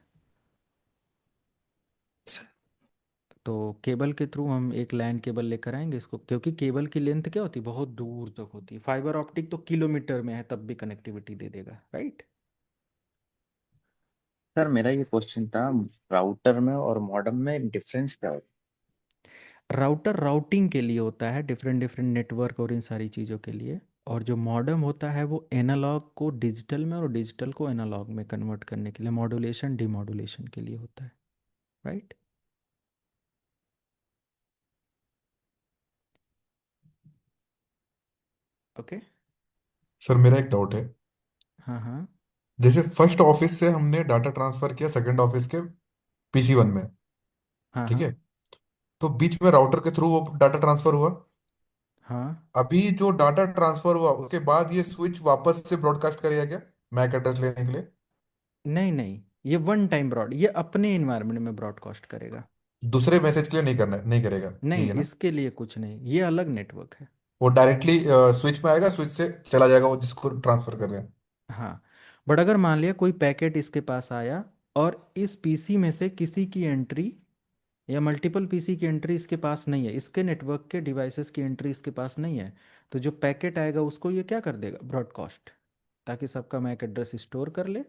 तो केबल के थ्रू हम एक लैन केबल लेकर आएंगे इसको, क्योंकि केबल की लेंथ क्या होती है, बहुत दूर तक होती है। फाइबर ऑप्टिक तो किलोमीटर में है, तब भी कनेक्टिविटी दे देगा, राइट। सर मेरा ये क्वेश्चन था, राउटर में और मॉडेम में डिफरेंस क्या होता राउटर राउटिंग के लिए होता है, डिफरेंट डिफरेंट नेटवर्क और इन सारी चीज़ों के लिए। और जो मॉडेम होता है वो एनालॉग को डिजिटल में और डिजिटल को एनालॉग में कन्वर्ट करने के लिए, मॉड्यूलेशन डिमॉड्यूलेशन के लिए होता है, राइट। ओके। सर मेरा एक डाउट है। हाँ हाँ जैसे फर्स्ट ऑफिस से हमने डाटा ट्रांसफर किया सेकंड ऑफिस के PC1 में, हाँ ठीक हाँ है, तो बीच में राउटर के थ्रू वो डाटा ट्रांसफर हुआ। हाँ। अभी जो डाटा ट्रांसफर हुआ उसके बाद ये स्विच वापस से ब्रॉडकास्ट करेगा क्या, मैक एड्रेस लेने के लिए? नहीं नहीं, ये वन टाइम ब्रॉड, ये अपने इन्वायरमेंट में ब्रॉडकास्ट करेगा। दूसरे मैसेज के लिए नहीं करना, नहीं करेगा, यही नहीं, है ना? इसके लिए कुछ नहीं, ये अलग नेटवर्क है। वो डायरेक्टली स्विच में आएगा, स्विच से चला जाएगा वो जिसको ट्रांसफर कर रहे हैं। हाँ, बट अगर मान लिया कोई पैकेट इसके पास आया और इस पीसी में से किसी की एंट्री या मल्टीपल पीसी की एंट्री इसके पास नहीं है, इसके नेटवर्क के डिवाइसेस की एंट्री इसके पास नहीं है, तो जो पैकेट आएगा उसको ये क्या कर देगा, ब्रॉडकास्ट, ताकि सबका मैक एड्रेस स्टोर कर ले।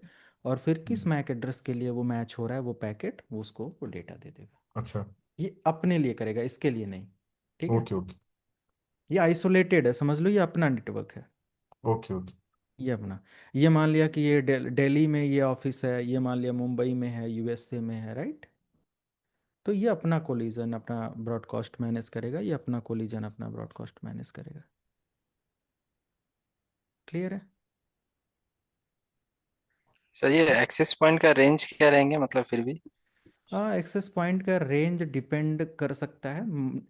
और फिर किस मैक एड्रेस के लिए वो मैच हो रहा है वो पैकेट, वो उसको वो डेटा दे देगा। अच्छा। ये अपने लिए करेगा, इसके लिए नहीं। ठीक है। Okay okay. ये आइसोलेटेड है, समझ लो, ये अपना नेटवर्क है। Okay okay. ये अपना, ये मान लिया कि ये दिल्ली में ये ऑफिस है, ये मान लिया मुंबई में है, यूएसए में है, राइट। तो ये अपना कोलिजन अपना ब्रॉडकास्ट मैनेज करेगा, ये अपना कोलिजन अपना ब्रॉडकास्ट मैनेज करेगा। क्लियर है? सर ये एक्सेस पॉइंट का रेंज क्या रहेंगे, मतलब फिर भी? हाँ, एक्सेस पॉइंट का रेंज डिपेंड कर सकता है।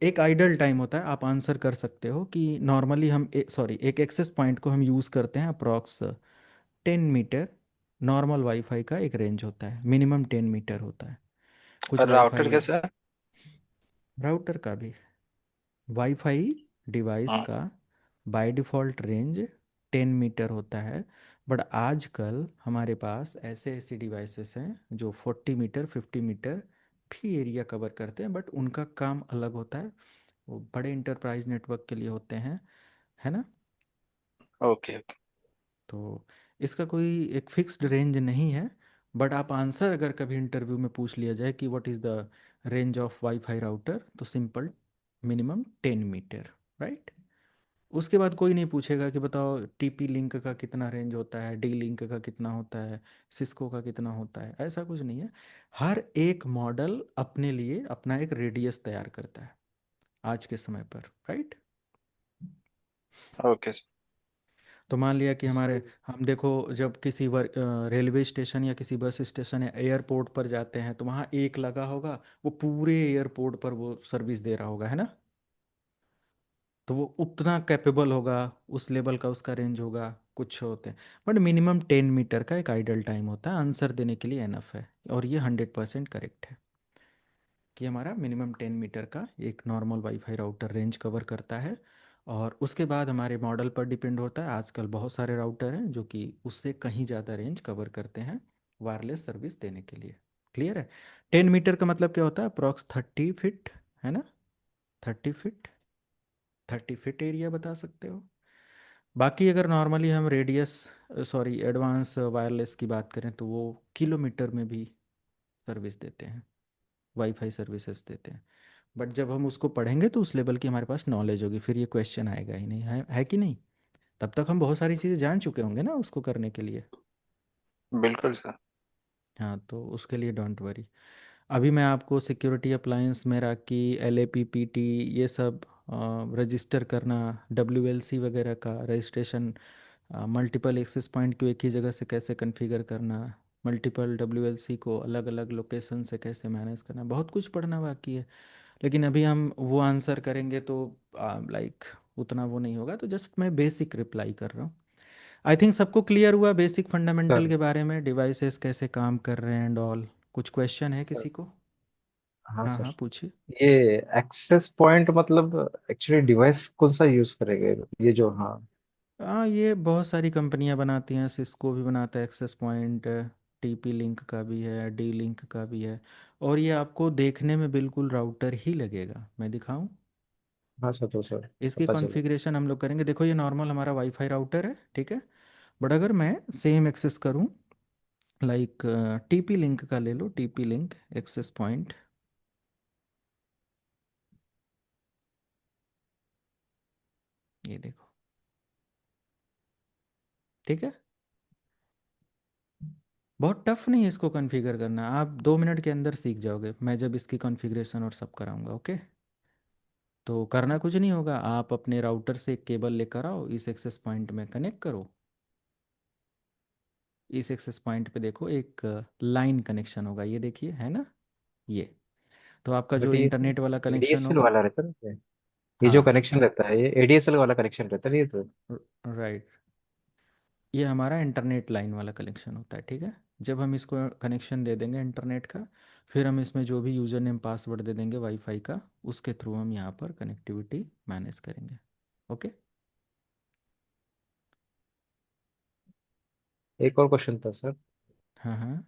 एक आइडल टाइम होता है, आप आंसर कर सकते हो कि नॉर्मली हम सॉरी एक एक्सेस पॉइंट को हम यूज़ करते हैं अप्रॉक्स 10 मीटर। नॉर्मल वाईफाई का एक रेंज होता है, मिनिमम 10 मीटर होता है। कुछ और राउटर वाईफाई, कैसा? राउटर का भी, वाईफाई डिवाइस हाँ। का बाय डिफ़ॉल्ट रेंज 10 मीटर होता है। बट आजकल हमारे पास ऐसे ऐसे डिवाइसेस हैं जो 40 मीटर 50 मीटर भी एरिया कवर करते हैं, बट उनका काम अलग होता है, वो बड़े इंटरप्राइज नेटवर्क के लिए होते हैं, है ना। Okay okay. तो इसका कोई एक फिक्स्ड रेंज नहीं है। बट आप आंसर अगर कभी इंटरव्यू में पूछ लिया जाए कि what is the range of wifi router, तो सिंपल मिनिमम 10 मीटर, राइट। उसके बाद कोई नहीं पूछेगा कि बताओ टीपी लिंक का कितना रेंज होता है, डी लिंक का कितना होता है, सिस्को का कितना होता है, ऐसा कुछ नहीं है। हर एक मॉडल अपने लिए अपना एक रेडियस तैयार करता है आज के समय पर, राइट। Okay sir. तो मान लिया कि हमारे, हम देखो जब किसी रेलवे स्टेशन या किसी बस स्टेशन या एयरपोर्ट पर जाते हैं, तो वहाँ एक लगा होगा, वो पूरे एयरपोर्ट पर वो सर्विस दे रहा होगा, है ना। तो वो उतना कैपेबल होगा, उस लेवल का उसका रेंज होगा, कुछ होते हैं। बट मिनिमम 10 मीटर का एक आइडल टाइम होता है, आंसर देने के लिए एनफ है। और ये 100% करेक्ट है कि हमारा मिनिमम 10 मीटर का एक normal wifi router range cover करता है। और उसके बाद हमारे मॉडल पर डिपेंड होता है, आजकल बहुत सारे राउटर हैं जो कि उससे कहीं ज़्यादा रेंज कवर करते हैं। वायरलेस सर्विस देने के लिए। क्लियर है? 10 मीटर का मतलब क्या होता है? अप्रॉक्स 30 फीट, है ना? 30 फीट, 30 फीट एरिया बता सकते हो। बाकी अगर नॉर्मली हम रेडियस, सॉरी, एडवांस वायरलेस की बात करें तो वो किलोमीटर में भी सर्विस देते हैं, वाईफाई सर्विसेज देते हैं। बट जब हम उसको पढ़ेंगे तो उस लेवल की हमारे पास नॉलेज होगी, फिर ये क्वेश्चन आएगा ही नहीं, है कि नहीं? तब तक हम बहुत सारी चीज़ें जान चुके होंगे ना उसको करने के लिए। बिल्कुल सर। हाँ, तो उसके लिए डोंट वरी। अभी मैं आपको सिक्योरिटी अप्लायंस मेरा की, L A P P T, ये सब रजिस्टर करना, डब्ल्यू एल सी वगैरह का रजिस्ट्रेशन, मल्टीपल एक्सेस पॉइंट को एक ही जगह से कैसे कॉन्फ़िगर करना, मल्टीपल डब्ल्यू एल सी को अलग अलग लोकेशन से कैसे मैनेज करना, बहुत कुछ पढ़ना बाकी है। लेकिन अभी हम वो आंसर करेंगे तो लाइक उतना वो नहीं होगा, तो जस्ट मैं बेसिक रिप्लाई कर रहा हूँ। आई थिंक सबको क्लियर हुआ बेसिक फंडामेंटल सर। के बारे में, डिवाइसेस कैसे काम कर रहे हैं एंड ऑल। कुछ क्वेश्चन है सर। किसी को? हाँ हाँ सर। हाँ, पूछिए। ये एक्सेस पॉइंट मतलब एक्चुअली डिवाइस कौन सा यूज करेंगे? ये जो, हाँ। हाँ, ये बहुत सारी कंपनियां बनाती हैं, सिस्को भी बनाता है एक्सेस पॉइंट, टीपी लिंक का भी है, डी लिंक का भी है। और ये आपको देखने में बिल्कुल राउटर ही लगेगा, मैं दिखाऊं? हाँ सर, तो सर इसकी पता चला। कॉन्फ़िगरेशन हम लोग करेंगे। देखो ये नॉर्मल हमारा वाईफाई राउटर है, ठीक है। बट अगर मैं सेम एक्सेस करूं, लाइक टीपी लिंक का ले लो, टीपी लिंक एक्सेस पॉइंट, ये देखो, ठीक है। बहुत टफ नहीं है इसको कॉन्फ़िगर करना, आप 2 मिनट के अंदर सीख जाओगे, मैं जब इसकी कॉन्फ़िगरेशन और सब कराऊंगा, ओके। तो करना कुछ नहीं होगा, आप अपने राउटर से एक केबल लेकर आओ, इस एक्सेस पॉइंट में कनेक्ट करो। इस एक्सेस पॉइंट पे देखो एक लाइन कनेक्शन होगा, ये देखिए, है ना? ये तो आपका जो बट ये इंटरनेट वाला कनेक्शन एडीएसएल होगा। वाला रहता है ना ये? ये जो हाँ, कनेक्शन रहता है, ये एडीएसएल वाला कनेक्शन रहता है ना, ये तो। राइट, ये हमारा इंटरनेट लाइन वाला कनेक्शन होता है, ठीक है। जब हम इसको कनेक्शन दे देंगे इंटरनेट का, फिर हम इसमें जो भी यूज़र नेम पासवर्ड दे देंगे वाईफाई का, उसके थ्रू हम यहाँ पर कनेक्टिविटी मैनेज करेंगे, ओके। एक और क्वेश्चन था सर, हाँ हाँ।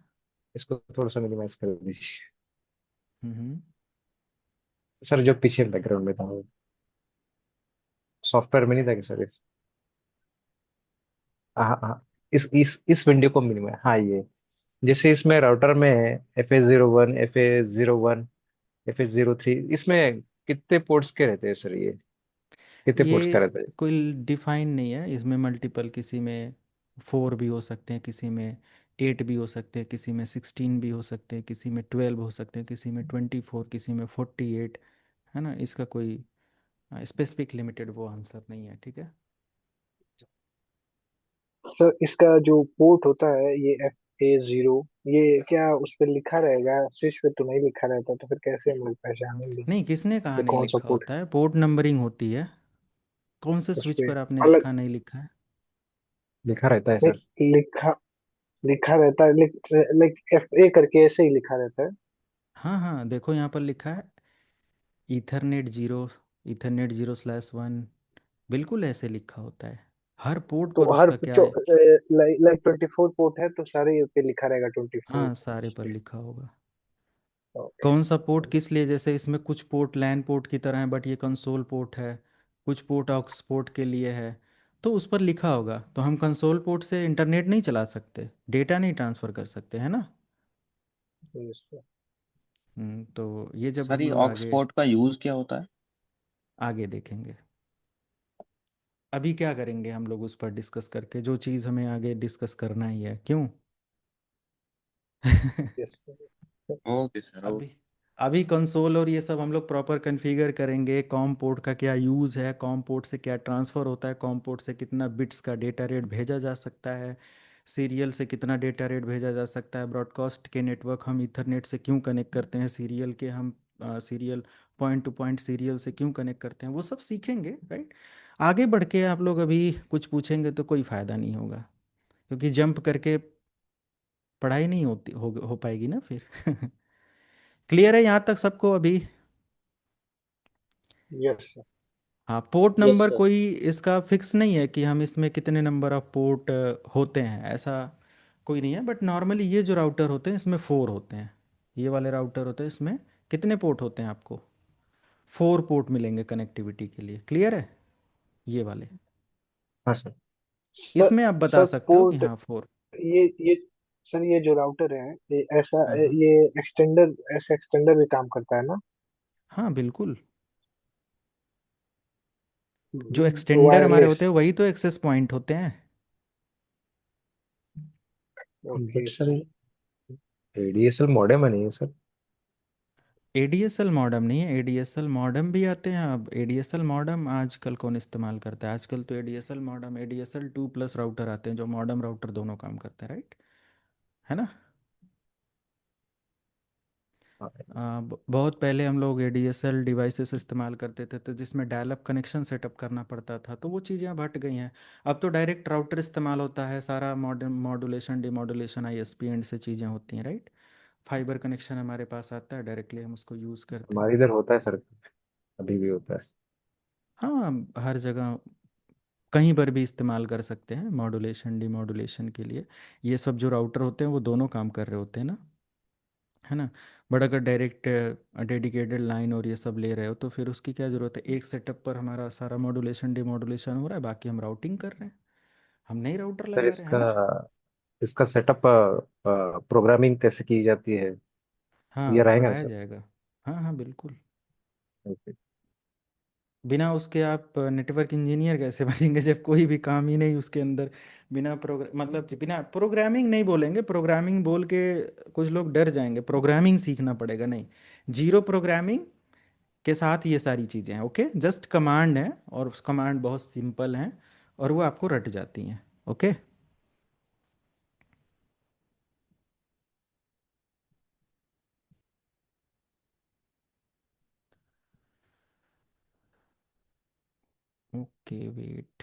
इसको थोड़ा सा मिनिमाइज कर दीजिए। हम्म। सर जो पीछे बैकग्राउंड में था, सॉफ्टवेयर में नहीं था कि सर हाँ हाँ, इस विंडो को मिनिमाइज, हाँ ये, जैसे इसमें राउटर में FA01, FA01, FA03, इसमें कितने पोर्ट्स के रहते हैं सर? ये कितने पोर्ट्स का ये रहता है? कोई डिफाइन नहीं है, इसमें मल्टीपल, किसी में 4 भी हो सकते हैं, किसी में 8 भी हो सकते हैं, किसी में 16 भी हो सकते हैं, किसी में 12 हो सकते हैं, किसी में 24, किसी में 48, है ना? इसका कोई स्पेसिफिक लिमिटेड वो आंसर नहीं है, ठीक है। सर इसका जो पोर्ट होता है ये FA0, ये क्या उस पर लिखा रहेगा? स्विच पे तो नहीं लिखा रहता, तो फिर कैसे हम लोग पहचानेंगे नहीं, किसने कहा ये नहीं कौन सा लिखा पोर्ट होता है? पोर्ट नंबरिंग होती है। कौन से है उस स्विच पे? पर आपने अलग लिखा नहीं लिखा है? लिखा रहता है सर। नहीं, लिखा लिखा रहता है, लाइक FA करके ऐसे ही लिखा रहता है। हाँ हाँ, देखो यहाँ पर लिखा है ईथरनेट जीरो, ईथरनेट 0/1, बिल्कुल ऐसे लिखा होता है। हर पोर्ट तो पर हर उसका क्या है? लाइक 24 पोर्ट है तो सारे पे लिखा रहेगा 24 हाँ, सारे उस पर पे। लिखा होगा। ओके। कौन सा पोर्ट किस लिए, जैसे इसमें कुछ पोर्ट लैन पोर्ट की तरह है, बट ये कंसोल पोर्ट है। कुछ पोर्ट ऑक्स पोर्ट के लिए है, तो उस पर लिखा होगा। तो हम कंसोल पोर्ट से इंटरनेट नहीं चला सकते, डेटा नहीं ट्रांसफ़र कर सकते, है ना? तो ये जब सर हम ये लोग आगे ऑक्सफोर्ड का यूज क्या होता है? आगे देखेंगे। अभी क्या करेंगे हम लोग उस पर डिस्कस करके, जो चीज़ हमें आगे डिस्कस करना ही है, क्यों? यस। ओके सर, अभी ओके। अभी कंसोल और ये सब हम लोग प्रॉपर कॉन्फ़िगर करेंगे, कॉम पोर्ट का क्या यूज़ है, कॉम पोर्ट से क्या ट्रांसफ़र होता है, कॉम पोर्ट से कितना बिट्स का डेटा रेट भेजा जा सकता है, सीरियल से कितना डेटा रेट भेजा जा सकता है, ब्रॉडकास्ट के नेटवर्क हम ईथरनेट से क्यों कनेक्ट करते हैं, सीरियल के हम serial point two point serial से क्यों कनेक्ट करते हैं, वो सब सीखेंगे, राइट। आगे बढ़ के आप लोग अभी कुछ पूछेंगे तो कोई फ़ायदा नहीं होगा, क्योंकि जंप करके पढ़ाई नहीं हो पाएगी ना फिर। क्लियर है यहाँ तक सबको अभी? Yes sir. हाँ, पोर्ट यस नंबर सर। कोई इसका फिक्स नहीं है कि हम इसमें कितने नंबर ऑफ पोर्ट होते हैं, ऐसा कोई नहीं है, बट नॉर्मली ये जो राउटर होते हैं इसमें 4 होते हैं। ये वाले राउटर होते हैं, इसमें कितने पोर्ट होते हैं आपको? 4 पोर्ट मिलेंगे कनेक्टिविटी के लिए, क्लियर है? ये वाले, हाँ सर। सर इसमें आप बता सर सकते हो कि पोर्ट, हाँ 4। ये सर ये जो राउटर है ये ऐसा, हाँ हाँ ये एक्सटेंडर, ऐसे एक्सटेंडर भी काम करता है ना? हाँ बिल्कुल। जो एक्सटेंडर हमारे वायरलेस। होते हैं वही तो एक्सेस पॉइंट होते हैं। Okay. But sir ADSL modem है नहीं है सर? एडीएसएल मॉडेम नहीं है, एडीएसएल मॉडेम भी आते हैं। अब एडीएसएल मॉडेम आजकल कौन इस्तेमाल करता है? आजकल तो एडीएसएल मॉडेम, एडीएसएल 2+ राउटर आते हैं जो मॉडेम राउटर दोनों काम करते हैं, राइट? है ना? हाँ बहुत पहले हम लोग एडीएसएल डिवाइसेस इस्तेमाल करते थे, तो जिसमें डायल अप कनेक्शन सेटअप करना पड़ता था, तो वो चीज़ें अब हट गई हैं। अब तो डायरेक्ट राउटर इस्तेमाल होता है, सारा modern modulation demodulation ISP and से चीज़ें होती हैं, राइट? फाइबर कनेक्शन हमारे पास आता है, डायरेक्टली हम उसको यूज़ करते हैं। हमारे इधर होता है सर, अभी भी होता है। हाँ, हर जगह कहीं पर भी इस्तेमाल कर सकते हैं मॉड्यूलेशन डिमॉड्यूलेशन के लिए। ये सब जो राउटर होते हैं वो दोनों काम कर रहे होते हैं ना, है ना? बट अगर डायरेक्ट डेडिकेटेड लाइन और ये सब ले रहे हो तो फिर उसकी क्या ज़रूरत है? एक सेटअप पर हमारा सारा मॉड्यूलेशन डिमॉड्यूलेशन हो रहा है, बाकी हम राउटिंग कर रहे हैं, हम नई राउटर सर लगा रहे हैं, है इसका ना? इसका सेटअप प्रोग्रामिंग कैसे की जाती है, हाँ, ये रहेगा ना पढ़ाया सर? जाएगा। हाँ हाँ बिल्कुल। ओके। बिना उसके आप नेटवर्क इंजीनियर कैसे बनेंगे जब कोई भी काम ही नहीं उसके अंदर? बिना मतलब बिना प्रोग्रामिंग नहीं बोलेंगे, प्रोग्रामिंग बोल के कुछ लोग डर जाएंगे। प्रोग्रामिंग सीखना पड़ेगा, नहीं, जीरो प्रोग्रामिंग के साथ ये सारी चीज़ें हैं, ओके? जस्ट कमांड है और उस कमांड बहुत सिंपल हैं और वो आपको रट जाती हैं, ओके? Okay wait.